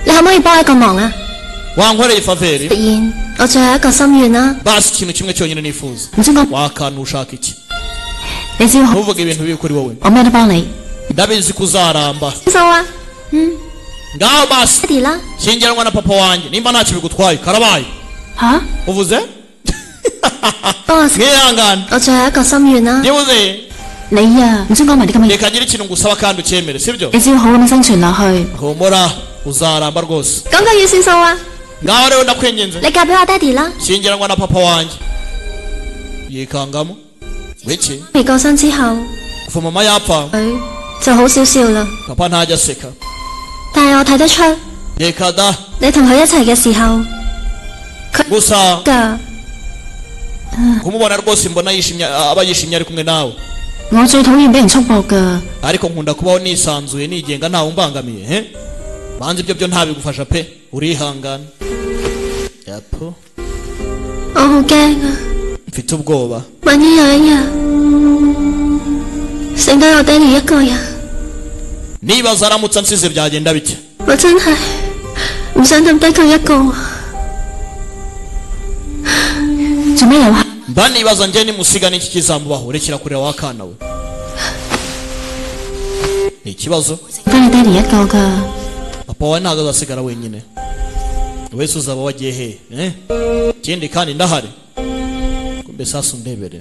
S6: 你可唔可以幫我一個忙啊？
S1: wankoreye faveri
S6: 突然，我最後一個心願啦。
S1: basi ikintu kimwe cyonyine nifuza
S5: 唔知我
S1: wakana ushaka iki
S5: 你只要
S1: ntuvuge ibintu bibi kuri wowe
S5: 我咩都幫你。
S1: ndabizi kuzaramba
S6: 數啊，
S1: ngaho basi
S6: 爹哋啦，
S1: shyingiranwa na papa wanjye nimba ntacyo bigutwaye karabaye
S5: 吓？
S1: uvuze
S6: 幫我
S1: mwihangane
S6: 我最後一個心願啦。
S1: nibuze
S5: 你啊，唔想講埋啲咁嘅嘢。
S1: reka ngire ikintu ngusaba kandi ucyemere sibyo
S5: 你只要好咁生存落去。
S1: humura uzaramba rwose
S6: 講句要算數啊！
S1: ngaho rero ndakwinginze
S6: 你嫁俾我爹哋啦。
S1: shyingiranwa na papa wanjye yikangamo wiki
S6: 未過身之後，
S1: kuva mama yapfa
S6: 佢就好少笑啦。
S1: papa ntajya aseka
S6: 但係我睇得出，
S1: reka da
S6: 你同佢一齊嘅時候，
S1: gusa
S6: 㗎
S1: kumubona rwose mbona yishimye aba yishimye ari kumwe nawe
S5: 我最討厭俾人束縛㗎。
S1: ariko nkunda kubaho nisanzuye nigenga ntawe umbangamiye he banze ibyo byo ntabigufasha pe urihangana yapo
S6: 我好驚啊！
S1: mfite ubwoba
S6: 萬一有一日剩低我爹哋一個人，
S1: nibaza aramutse ansize byagenda bite
S6: 我真係唔想咁低佢一個啊！
S5: 做咩又喊？
S1: mba nibaza njye nimusiga n'iki kizamubaho rekera kureba wakana we ni ikibazo
S5: 翻你爹哋一個㗎。
S1: papa wawe ntabwo azasigara wenyine wese uzaba wagiye hehe ikindi kandi ndahari kumbe sasa undebere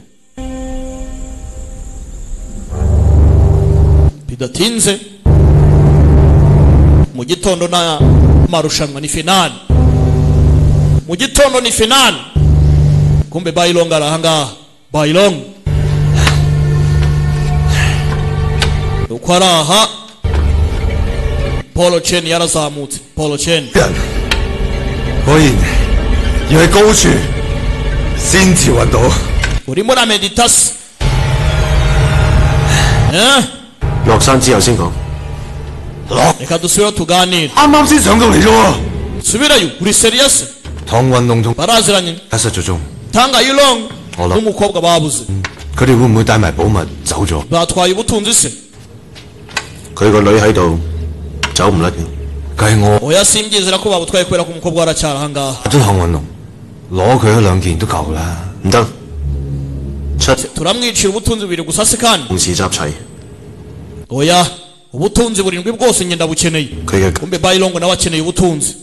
S1: bidatinze mu gitondo na marushanwa ni finali mu gitondo ni finali kumbe Bailong arahangaha Bailong uko araha Polo Chen yarazamutse Polo Chen
S11: 果然要喺高處先至揾到
S1: urimo na meditation
S3: 落山之後先講
S1: reka dusubire tuganire
S11: 啱啱先上到嚟啫喎
S1: subirayo uri serious
S11: 唐運龍同
S1: baraziranye
S11: 失咗蹤
S1: Tanga Yulong
S11: 我諗
S1: n'umukobwa babuze
S11: 佢哋會唔會帶埋寶物走咗
S1: batwaye ubutunzi se
S3: 佢個女喺度走唔甩嘅
S11: 計我
S1: oya simbyizera ko babutwaye kubera ko umukobwa waracyari ahangaha
S11: 咗唐運龍攞佢一兩件都夠啦
S3: 唔得
S1: turamwicira ubutunzi bubiri gusa se kandi
S3: 同時集齊
S1: oya ubutunzi burindwi bwose ngenda bukeneye
S3: 佢嘅
S1: kumbe Bailong nawe akeneye ubutunzi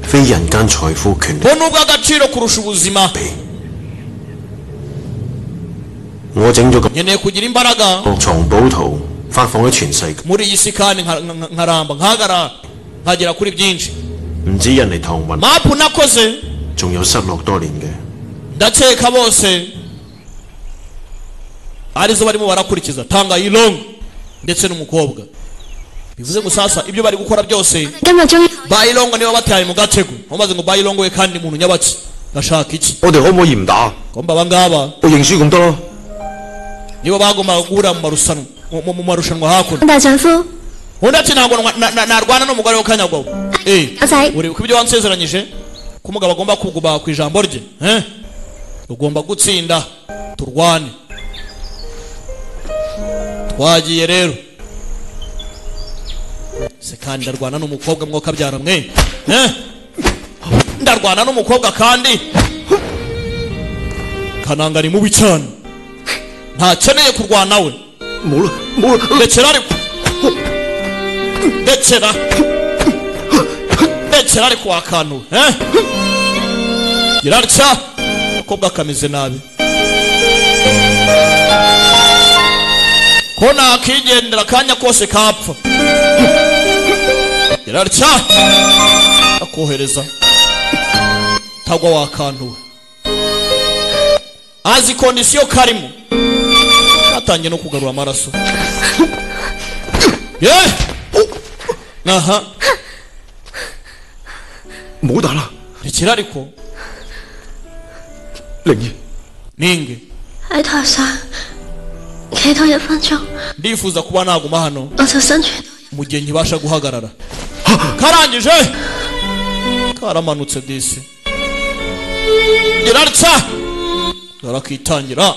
S3: 非人間財富權力
S1: bo nubwo agaciro kurusha ubuzima
S3: 我整咗個
S1: nkeneye kugira imbaraga
S3: 藏寶圖發放喺全世界
S1: muri iyi si kandi nkaramba nkagara nkagera kuri byinshi
S3: 唔止印尼唐運
S1: mapu nakoze
S3: 仲有失落多年嘅
S1: ndakeka bose arizo barimo barakurikiza Tanga Yulong ndetse n'umukobwa bivuze ngo sasa ibyo bari gukora byose Bailong niba bataye mu gatego bamaze ngo Bailong we kandi umuntu nyabaki gashaka iki
S11: 我哋可唔可以唔打
S1: komba abangaba
S11: 我認輸咁多咯
S1: nibo bagombaga guhura mu marushanwa hakuno
S6: 大丈夫，
S1: undi ati ntabwo narwana n'umugore we kanyagwaho uri ku ibyo wansezeranyije ko umugabo agomba kuguma ku ijambo rye ugomba gutsinda turwane twagiye rero se kandi ndarwana n'umukobwa mwoka byara mwe ndarwana n'umukobwa kandi Kananga ari mubi cyane ntakeneye kurwana we ndekera ariko ndekera ariko wakantuwe girarya umukobwa kameze nabi ko nakigendera akanya kose kapfa girarya akohereza tagwa wakantuwe azi kondisiyo karimo batangiye no kugarura amaraso. Yeah! Aha.
S3: 唔好打啦！
S1: rekera ariko
S3: 靈兒
S1: Ninge
S6: 喺台上企到1分鐘，
S1: ndifuza kuba naguma hano
S6: 我就生存。
S1: mu gihe nkibasha guhagarara. Karangije karamanutse disi Gerarcha karakitangira.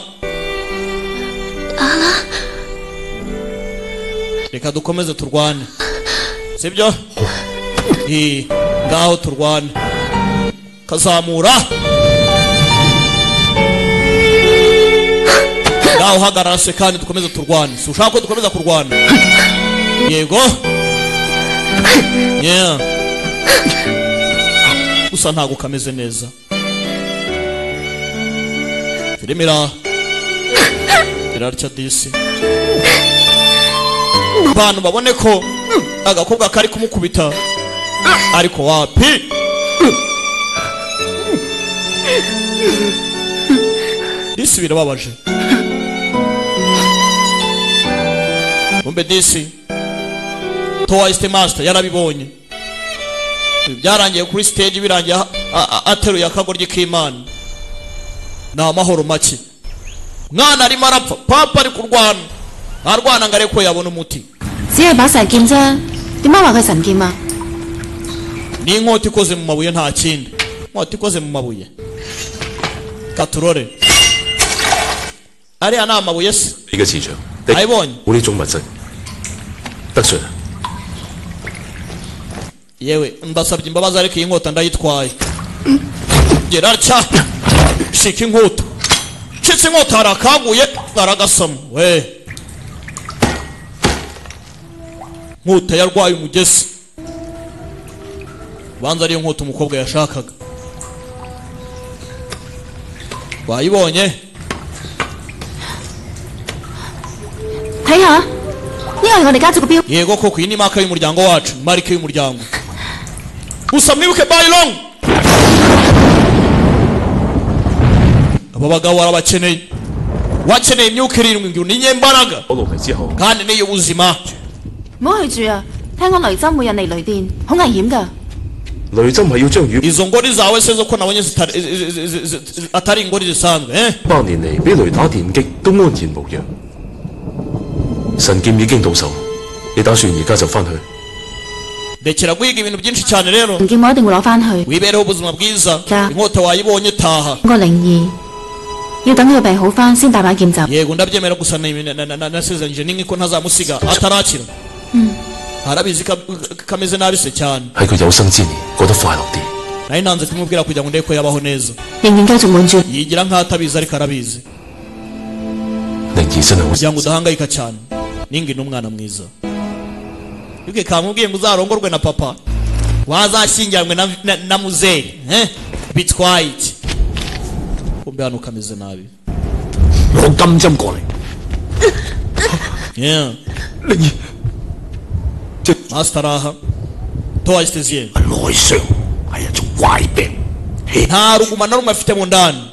S1: Reka dukomeze turwane sibyo? Ngaho turwane kazamura ngaho hagarara se kandi dukomeze turwane. Si ushaka ko dukomeza kurwana? Yego. Yeah. Usa ntago kameze neza. Firemera. Gerarcha disi. Abantu babone ko agakobwa kari kumukubita ariko wapi? Disi birababaje. Umbe disi Twice Master yarabibonye. Byarangiye kuri stage birangiye ateruye akagoryi k'Imana. Na amahoro make. Mwana ari marapfa, papa ari kurwana. Arwana ngare ko yabona umuti.
S4: 只係把石劍啫，點解話佢神劍啊？
S1: Ni inkota ikoze mu mabuye nta kindi. Inkota ikoze mu mabuye. Katurore. Ari ana amabuye se.
S3: 你嘅磁場，
S1: ayibonye
S3: 冇呢種物質，得順。
S1: Yewe mbasabye imbabazi ariko iyi nkota ndayitwaye. Gerarcha shika inkota. Shitse inkota harakaguye aragasama we. Nkota yarwaye umugesi. Banza ari inkota umukobwa yashakaga. Wayibonye?
S4: 睇下，呢個係我哋家族嘅標。
S1: Yego koko iyi ni marka y'umuryango wacu, marike y'umuryango. Gusa mwibuke Bailong. Aba bagabo barabakeneye. Wakeneye imyuka irindwi ngo ni nyembaraga. Kandi ni y'ubuzima.
S4: 唔好去住啊！聽講雷針會引嚟雷電，好危險㗎。
S3: 雷針係要將魚
S1: Izo ngori zawe se zo ko nabonye atari ingori zisanzwe
S3: 8年嚟俾雷打電擊都安然無恙。神劍已經到手，你打算而家就翻去？
S1: Rekera guhiga ibintu byinshi cyane rero.
S4: 神劍我一定會攞翻去。
S1: Wibereho ubuzima bwiza. Inkota wayibonye taha.
S4: 個靈兒要等佢病好翻先帶把劍走。
S1: Yego ndabyemera gusa nasezeranyije n'inki ko ntazamusiga atarakira. Harabizi kameze nabi se cyane.
S3: 喺佢有生之年過得快樂啲。
S1: Nari nanze kumubwira kugira ngo ndeko yabaho neza.
S4: 仍然繼續瞞住。
S1: Yigira nk'atabizi ariko arabizi.
S3: 靈兒真係好。
S1: Kugira ngo udahangayika cyane. Ningi n'umwana mwiza. Yuke kamubwiye ngo uzarongorwe na papa. Wazashyingiranwe na muzehe, bitwaye iki? Kumbe hano kameze nabi.
S3: 攞金針過嚟。
S1: Yeah.
S3: 靈兒。
S1: Master aha. Twice ziye.
S3: 內傷係一種怪病。
S1: Nta ruguma na rumwe afite mu ndani.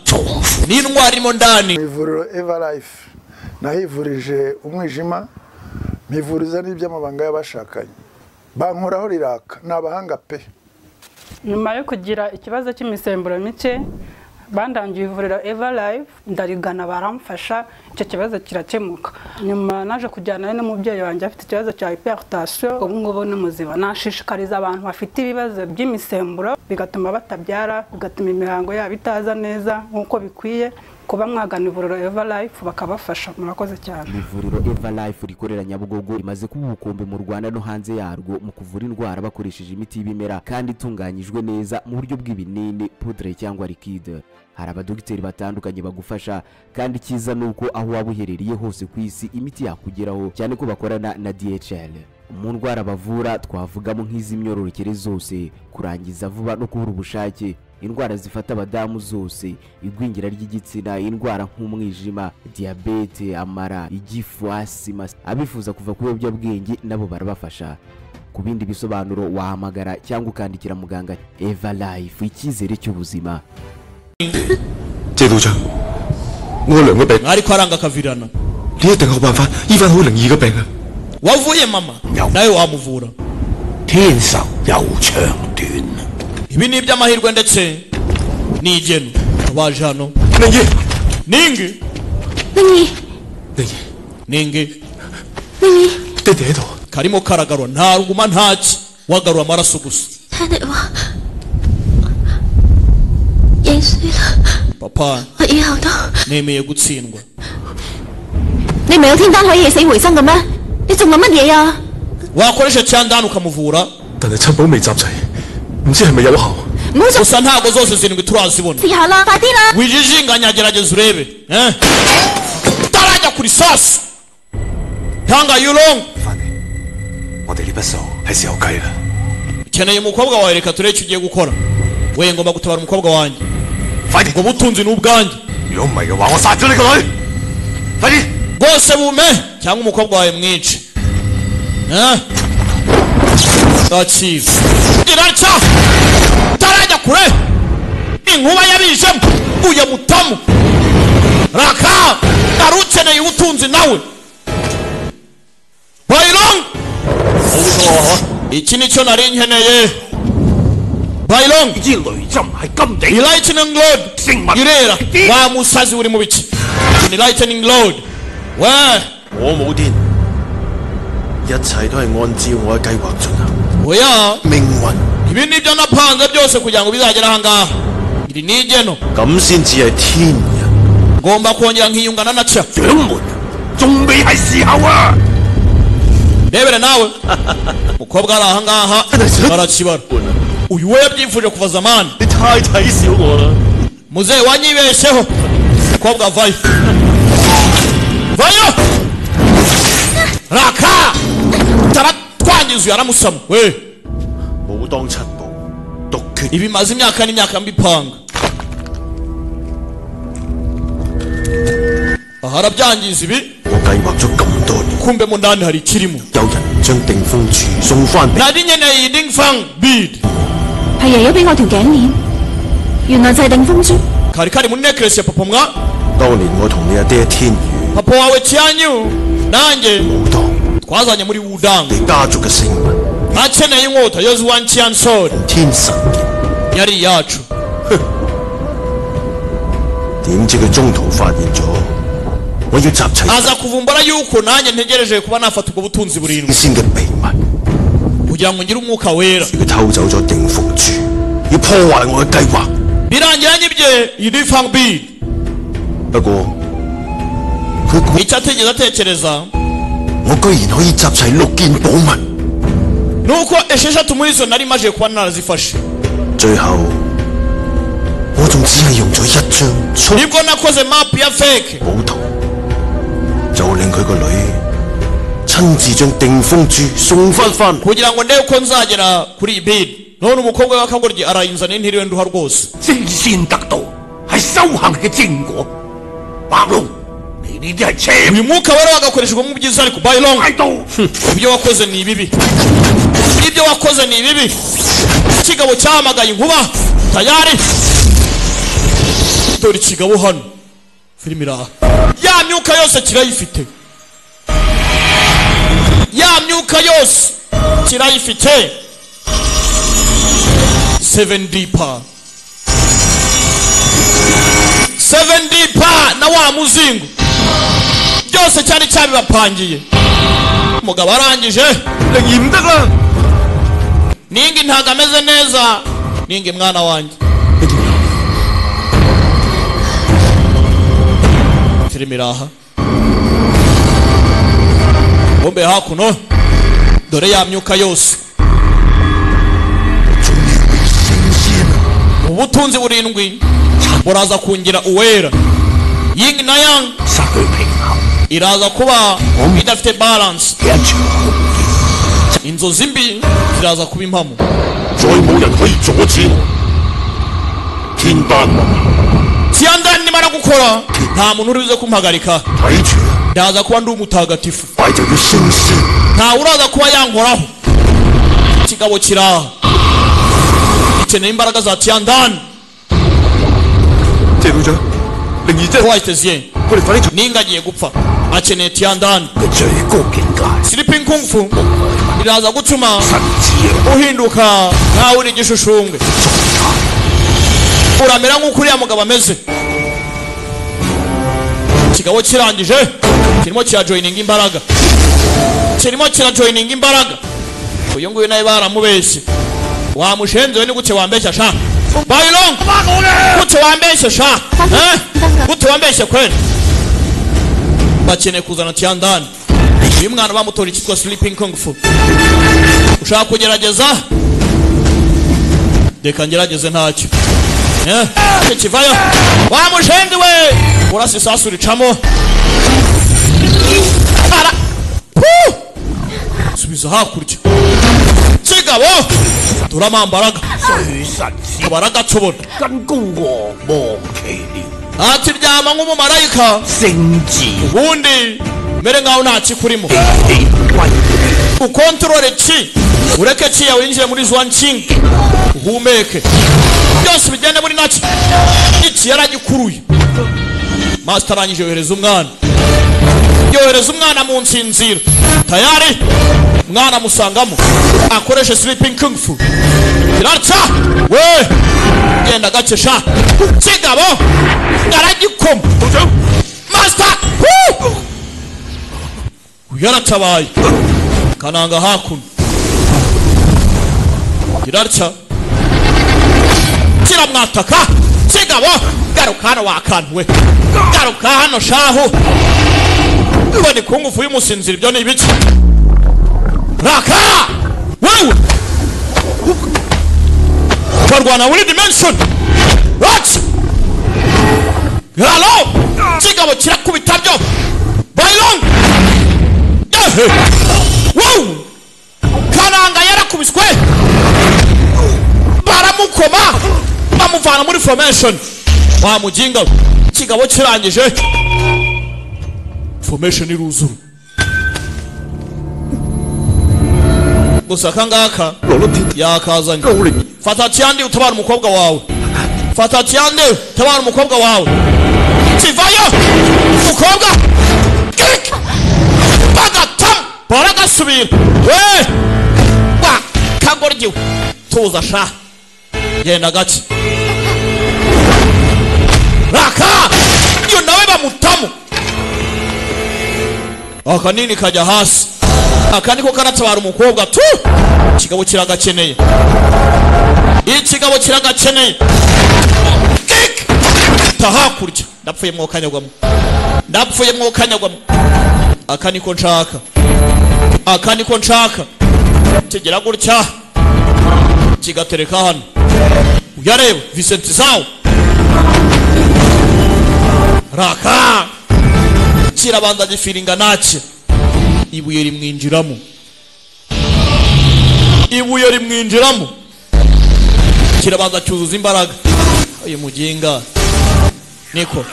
S1: Ni indwara irimo ndani.
S8: Ivuriro Everlife nahivurije umwijima mpivuriza n'iby'amabanga y'abashakanye bankoraho riraka ni abahanga pe.
S9: Nyuma yo kugira ikibazo cy'imisemburo mike bandangiye ivuriro Everlife ndarigana baramfasha icyo kibazo kirakemuka. Nyuma naje kujyana n'umubyeyi wanjye afite ikibazo cya hypertension ubu ngubu ni muzima. Nashishikariza abantu bafite ibibazo by'imisemburo bigatuma batabyara bigatuma imihango yabo itaza neza nk'uko bikwiye kuba mwagana ivuriro Everlife bakabafasha. Murakoze cyane.
S10: Ivuriro Everlife rikorera Nyabugogo rimaze kuba ubukombe mu Rwanda no hanze yarwo mu kuvura indwara bakoresheje imiti y'ibimera kandi itunganyijwe neza mu buryo bw'ibinini, poudre cyangwa liquide. Hari abadogiteri batandukanye bagufasha kandi cyiza nuko aho waba uherereye hose ku isi imiti yakugeraho cyane ko bakorana na DHL. Mu ndwara bavura twavugamo nk'iz'imyororokere zose, kurangiza vuba no kubura ubushake, indwara zifata abadamu zose, igwingira ry'igitsina, indwara nk'umwijima, diabete, amara, igifu, asima. Abifuza kuva ku biyobyabwenge nabo barabafasha. Ku bindi bisobanuro wahamagara cyangwa ukandikira muganga. Everlife, icyizere cy'ubuzima.
S3: 謝道長，我兩個病
S1: ariko aranga kavirana
S11: 你一定有辦法醫翻好靈異嘅病啊！
S1: wavuye mama nawe wamuvura
S12: 天壽有長短
S1: ibi ni iby'amahirwe ndetse n'igeno abaje hano ningi
S11: 爹哋喺度
S1: karimo karagarura nta ruguma ntaki wagarura amaraso gusa
S6: 聽你話認輸啦
S1: papa
S6: 我以後都
S1: nemeye gutsindwa
S6: 你唔係有天丹可以起死回生嘅咩？你仲諗乜嘢啊？
S1: wakoresha cyandani ukamuvura
S11: 但係七寶未集齊，唔知係咪有效？
S1: gusa ntabwo zose zirindwi turazibona
S6: 試下啦，快啲啦！
S1: wijijinganya gerageza urebe utarajya kuri sasu ntanga yulong
S11: 我哋呢筆數係時候計啦。
S1: ukeneye umukobwa wawe reka turebe icyo ugiye gukora we ngomba gutabara umukobwa wanjye ubwo butunzi ni ubwanjye
S11: 如果唔係嘅話，我殺咗你個女！快啲！
S1: bwose bume cyangwa umukobwa wawe mwice gakiza iraca utarajya kure inkuba yabijemo uye mutamu raka nari ukeneye ubutunzi nawe bayilong iki nicyo nari nkeneye bayilong lightning lord irera wa musazi uri mu biki ni lightning lord 喂，
S2: 我冇癲，一切都係按照我嘅計劃進行。
S1: 會啊，
S2: 命運
S1: ibi nibyo napanze byose kugira ngo bizagere aha ngaha iri ni igeno
S2: 咁先至係天人。
S1: ngomba kongera nkiyungana na cya
S12: 掌門仲未係時候啊！
S1: rebere nawe umukobwa ari aha ngaha barakibara uyu we yabyifuje kuva zamani
S2: 你太睇小我啦！
S1: muzehe wanyibeshyeho umukobwa vayo vayo raka taratwangiza yaramusama we
S2: 武當七步，獨決
S1: ibi maze imyaka n'imyaka mbipanga harabyangiza ibi
S2: 我計劃咗咁多年，
S1: kumbe mu ndani hari ikirimo
S2: 有人將定風柱送翻俾
S1: nari nkeneye iyi dingfang bead
S6: 係爺爺俾我條頸鏈，原來就係定風珠。
S1: kari kari muri necklace ya papa mwa
S2: 當年我同你阿爹天宇
S1: papa wawe cyanyu nanjye twazanye muri wudang
S2: 你家族嘅姓文
S1: akeneye inkota yozu one cyan sword
S2: 天神劍，
S1: yari iyacu
S2: 點知佢中途發現咗，我要集齊
S1: aza kuvumbura yuko nanjye ntegereje kuba nafata ubwo butunzi burindwi
S2: 先嘅秘密，
S1: kugira ngo ngire umwuka wera
S2: 佢偷走咗定風柱，要破壞我嘅計劃。
S1: birangira nyibye iyi dingfang bead
S2: 不過
S1: icyo atigeze atekereza
S2: 我居然可以集齊6件寶物，
S1: nuko esheshatu muri zo nari maje kuba narazifashe
S2: 最後我仲只係用咗一張
S1: nibwo nakoze map ya fake
S2: 寶圖，就令佢個女親自將定風珠送翻
S1: kugira ngo ndebe ko nzagera kuri iyi bead none umukobwa w'akagoryi arayinzaniye ntiriwe nduha rwose
S12: 正先得到係修行嘅正果。白龍，你呢啲係邪
S1: uyu mwuka wera wagakoreshwa mu byiza ariko bayilong
S12: 態度。
S1: ibyo wakoze ni ibibi ibyo wakoze ni ibibi ikigabo cyahamagaye inkuba tayari dore ikigabo hano filime iraha ya myuka yose kirayifite ya myuka yose kirayifite 7D pa 7D pa na wa muzingo byose cyari cyabibapangiye umugabo arangije
S11: 靈唔得啦！
S1: ningi ntago ameze neza ningi mwana wanjye filime iraha bombe hakuno dore ya myuka yose ubutunzi burindwi buraza kungira uwera ying na yang iraza kuba idafite balance inzozi mbi ziraza kuba impamo
S12: 再冇人可以阻止我。天丹啊，
S1: tiyandani nimara gukora nta muntu uribuze kumpagarika
S12: 睇住
S1: ndaza kuba ndi umutagatifu
S12: 快就要升仙。
S1: ntawe uraza kuba yankoraho ikigabo kiraha gikeneye imbaraga za tiyandani
S11: 謝會長，靈異真係
S1: wahitezye ninga agiye gupfa akeneye Tiandani Sleeping Kung Fu iraza gutuma uhinduka nkaho uri igishushumbwe uramera nk'uko uriya mugabo ameze kigabo kirangije kirimo kirajoyininga imbaraga uyu nguyu nawe baramubeshye wamushenzewe ni gute wambeshya sha Bailong gute wambeshye sha gute wambeshye kweli bakeneye kuzana Tiandani uyu mwana bamutora ikitwa Sleeping Kung Fu ushaka kugerageza reka ngerageze ntacyo kivayo wamushendi we urasi sasu ricamo subiza hakurya kigabo turamambaraga abaraga tubona ati ryama nk'umumarayika ubundi mere nkaho nta kikurimo ukontorore ki ureke ki yawe yinjire muri Zhuangqing uhumeke byose bigende muri naki iki yaragikuruye master arangije yohereza umwana mu nsinzira tayari mwana musangamo akoresha Sleeping Kung Fu iraca we genda gakesha kigabo aragikoma master yaratabaye kananga hakuno iraca kiramwataka kigabo garuka hano wakantuwe garuka hano shahu ngo ni Kung Fu y'umusinzira ibyo ni ibiki raka wewe barwana muri dimension what hello kigabo kirakubita byo Bailong wow kananga yarakubiswe baramukoma bamuvana muri formation wamujinga kigabo kirangije formation iruzuru gusa kangaka yakazanye fata Tiandi utabara umukobwa wawe kivayo umukobwa bagatam baragasubira we wa kagorgiwe tuza sha genda gake raka iyo nawe bamutamu akanini kajya hasi akandi ko karatabara umukobwa tu kigabo kiragakeneye tahakurya ndapfuye mwo kanyagwamo akaniko nshaka kigera gutya kigatereka hano uyareba Vincent Zhao raka kirabanza gifiringa nake ibuye rimwinjiramo kirabanza cyuzuza imbaraga uyu muginga niko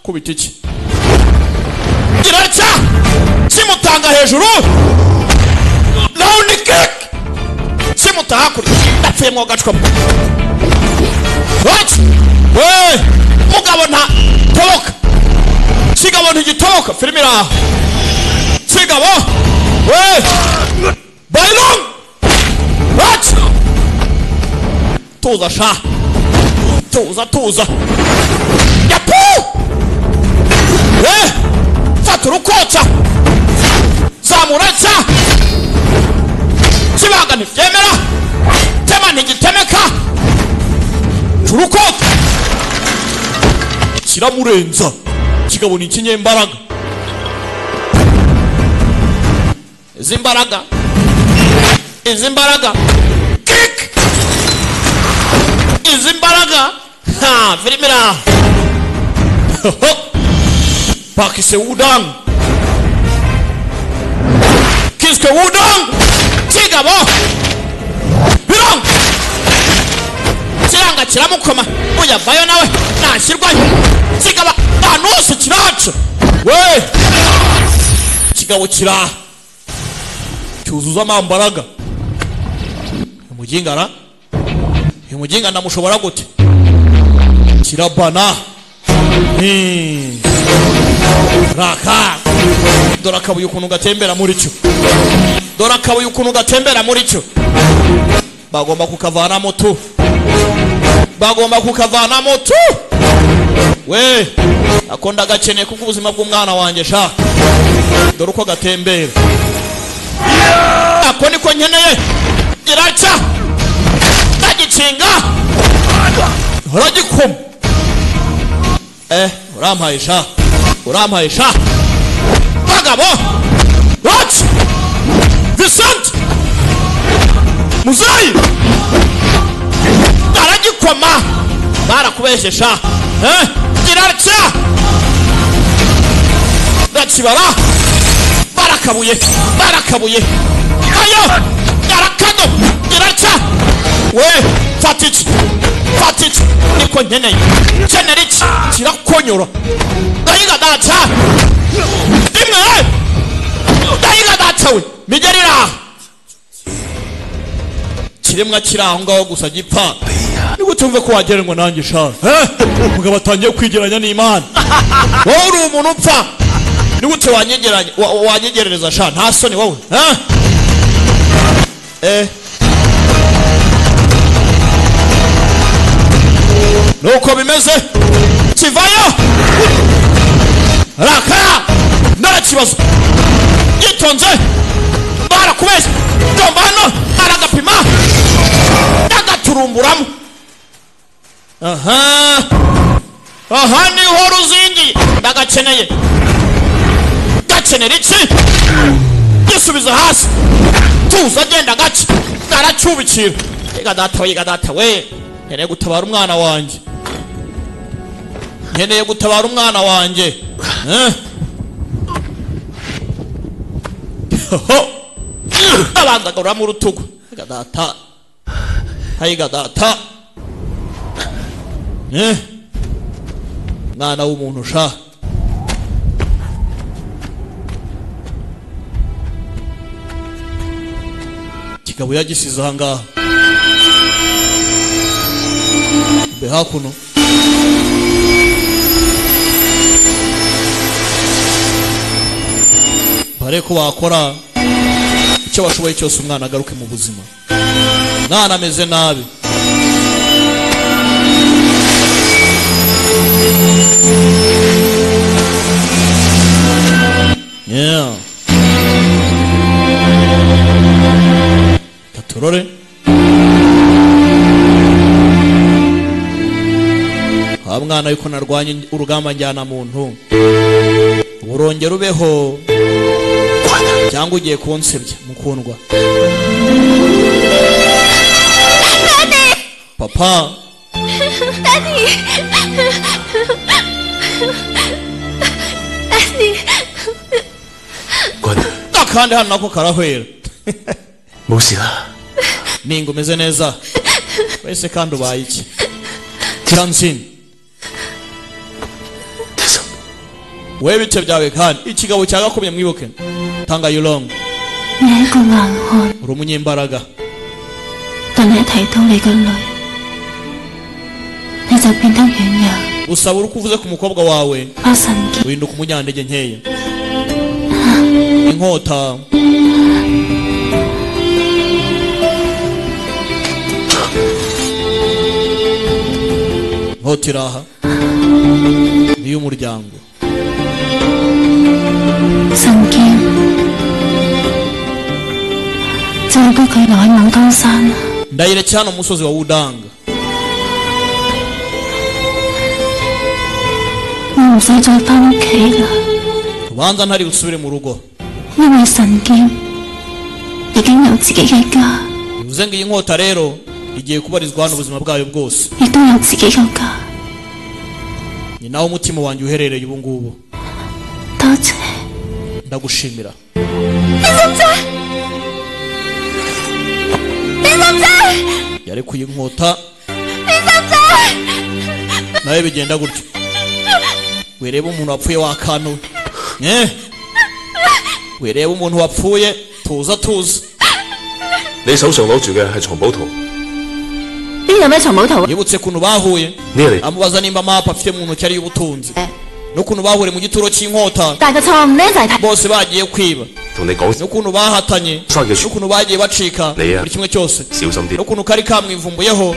S1: kubita iki kiraca kimutanga hejuru round kick kimutaha kuri ndapfuye mwo gacwa what we mugabo nta toka kigabo ntigitoka filimi raho kigabo we Bailong what tuza sha tuza yapu we fata urukotsa zamuratsa kibaga ntibyemera tema ntigitemeka urukotsa kiramurenza kigabona ikinyembaraga izimbaraga kick izimbaraga ha filmira pakise udang kiske udang kigabo birong kiranga kiramukoma uya vayo nawe nashyirwayo kigaba anose kiraca we kigabo kira cyuzuza amambaraga umujinga ndamushobora gute kirabana raka dore akabuye ukuntu gatembera muri cyo dore akabuye ukuntu gatembera muri cyo bagomba kukavanamo tu bagomba kukavanamo tu we akonda gakeneye kuko ubuzima bw'umwana wanjye sha dore uko gatembera ako niko nkeneye giraca ndagicinga uragikoma urampaye sha bagabo what Vincent muzayi aragikoma barakubeshye sha giraca ndakibara barakabuye ayo yarakano giraca we fatiki niko nkeneye kenera iki kirakonyora ndayiga data imwe ndayiga data we migerira kiremwa kiri aho ngaho gusa gipfa niko tumve ko wagereranywa nanjye sha mugabo atangiye kwigeranya n'Imana wowe uri umuntu upfa nigute wanyegerereza sha nta soni wowe nuko bimeze kivayo raka narakibazo yitonze barakubeshya tomba hano aragapima ndagaturumburamo aha niho ruzingi ndagakeneye gakenera iki gisubiza hasi tuza agenda gake naracyubikira yiga data we nkeneye gutabara umwana wanjye abanza agarura mu rutugu yiga data mwana w'umuntu sha kigabo yagisize aha ngaha be hakuno bare ko bakora icyo bashoboye cyose umwana agaruke mu buzima mwana ameze nabi katurore mwana yuko narwanye urugamba njyana muntu urongera ubeho cyangwa ugiye kunsebya mukundwa papa akandi hano nako karahwera
S3: musira
S1: ningo meze neza wese kandi ubaye iki Chansin wewe bice byawe kandi ikigabo cyagakomye mwibuke tanga yulong
S6: Niko ngangho
S1: uri umunyembaraga
S6: 但係睇到你個女，你就變得軟弱。
S1: usaba urukuvuze ku mukobwa wawe
S6: 阿神嘅
S1: winduka umunyandege nkeya inkota hotiraha ni y'umuryango
S6: 神劍就係佢留喺武當山。
S1: ndayiretse hano umusozi wa Wudanga
S6: 我唔使再返屋企啦，
S1: ubanza ntari busubire mu rugo
S6: 因為神劍已經有自己嘅家，
S1: bivuze ngo iyi nkota rero igiye kubarizwa hano ubuzima bwayo bwose
S6: 亦都有自己嘅家。
S1: ni naho umutima wanjye uherereye ubu ngubu
S6: 多謝，
S1: ndagushimira yarekuye inkota nawe bigenda gutyo wereba umuntu wapfuye wakanu wereba umuntu wapfuye tuza
S3: 你手上攞住嘅係藏寶圖，
S4: 邊有咩藏寶圖？
S1: yibutse ukuntu bahuye amubaza nimba mapa afite mu ntoki ari y'ubutunzi n'ukuntu bahuriye mu gituro cy'inkota bose bagiye kwiba n'ukuntu bahatanye n'ukuntu bagiye bacika buri kimwe cyose n'ukuntu kari kamwivumbuyeho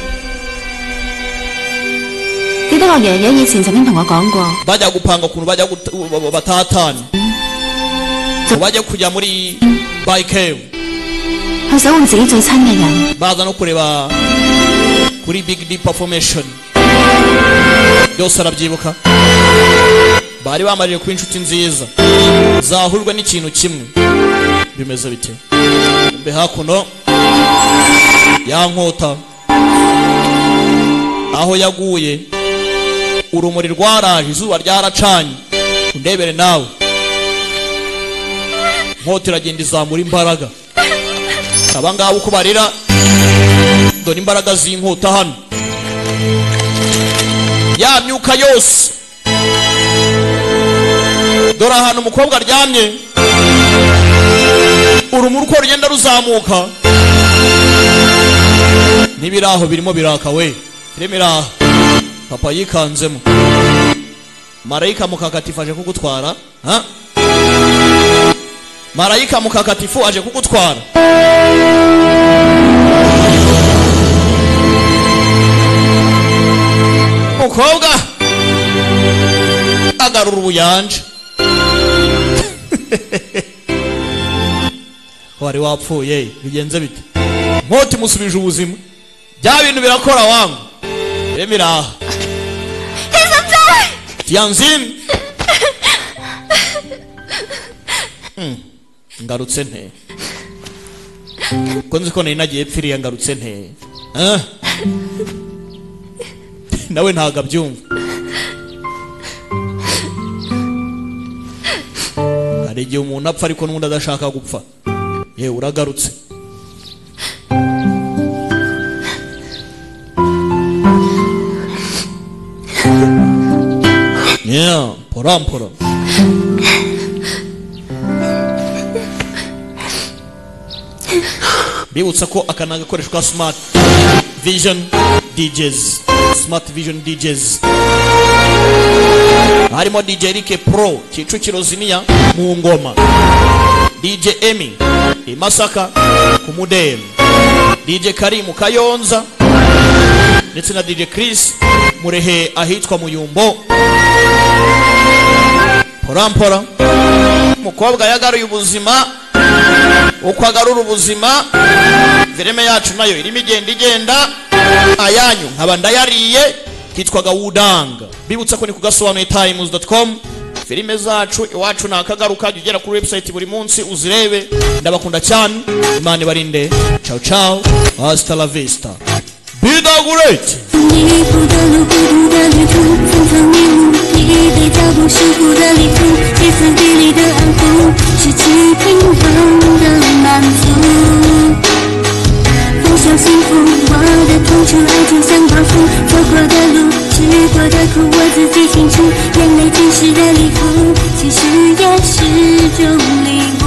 S4: 記得我爺爺以前曾經同我講過，
S1: bajya gupanga ukuntu bajya batatana bajya kujya muri bike
S4: 去守護自己最親嘅人。
S1: baza no kureba kuri Big D Performation byose arabyibuka bari bamarije kuba inshuti nziza zahujwe n'ikintu kimwe bimeze bite mbe hakuno ya nkota aho yaguye urumuri rwaraje izuba ryaracanye undebere nawe nkota iragenda izamura imbaraga abangaba uko barira dore imbaraga z'inkota hano ya myuka yose dore ahantu umukobwa aryamye urumuri uko rugenda ruzamuka n'ibiraho birimo biraka we remera papa yikanzemo marayika mukakatifu aje kugutwara ha marayika mukakatifu aje kugutwara mukobwa agarura ubuyanja wari wapfuye bigenze bite nkoti musubije ubuzima bya bintu birakora wangu remera Tianjin ngarutse nte ko nzi ko nari nagiye pfiriye ngarutse nte nawe ntago abyumva hari igihe umuntu apfa ariko n'undi adashaka gupfa yewe uragarutse porampora bibutsa ko aka ni agakoresho ka Smart Vision DJs harimo DJ Rike Pro Kicukiro Ziniya mu ngoma, DJ Emi i Masaka ku Mudeli, DJ Karimu Kayonza ndetse na DJ Chris Murehe ahitwa Muyumbo. Porampora mukobwa yagaruye ubuzima, uko agarura ubuzima filime yacu nayo irimo igenda ayanyu nkaba ndayariye kitwaga Wudanga. Bibutsa ko ni kugasobanuye times.com. Filime zacu iwacu nakagaruka ugera kuri website buri munsi uzirebe. Ndabakunda cyane, Imana barinde. Ciao ciao, hasta la vista. Be the great. 被脚步束缚的旅途，歇斯底里的安抚，失去平衡的满足。分享幸福，我的痛楚爱就像包袱，走过的路，吃过的苦，我自己清楚。眼泪只是的礼物，其实也是种礼物。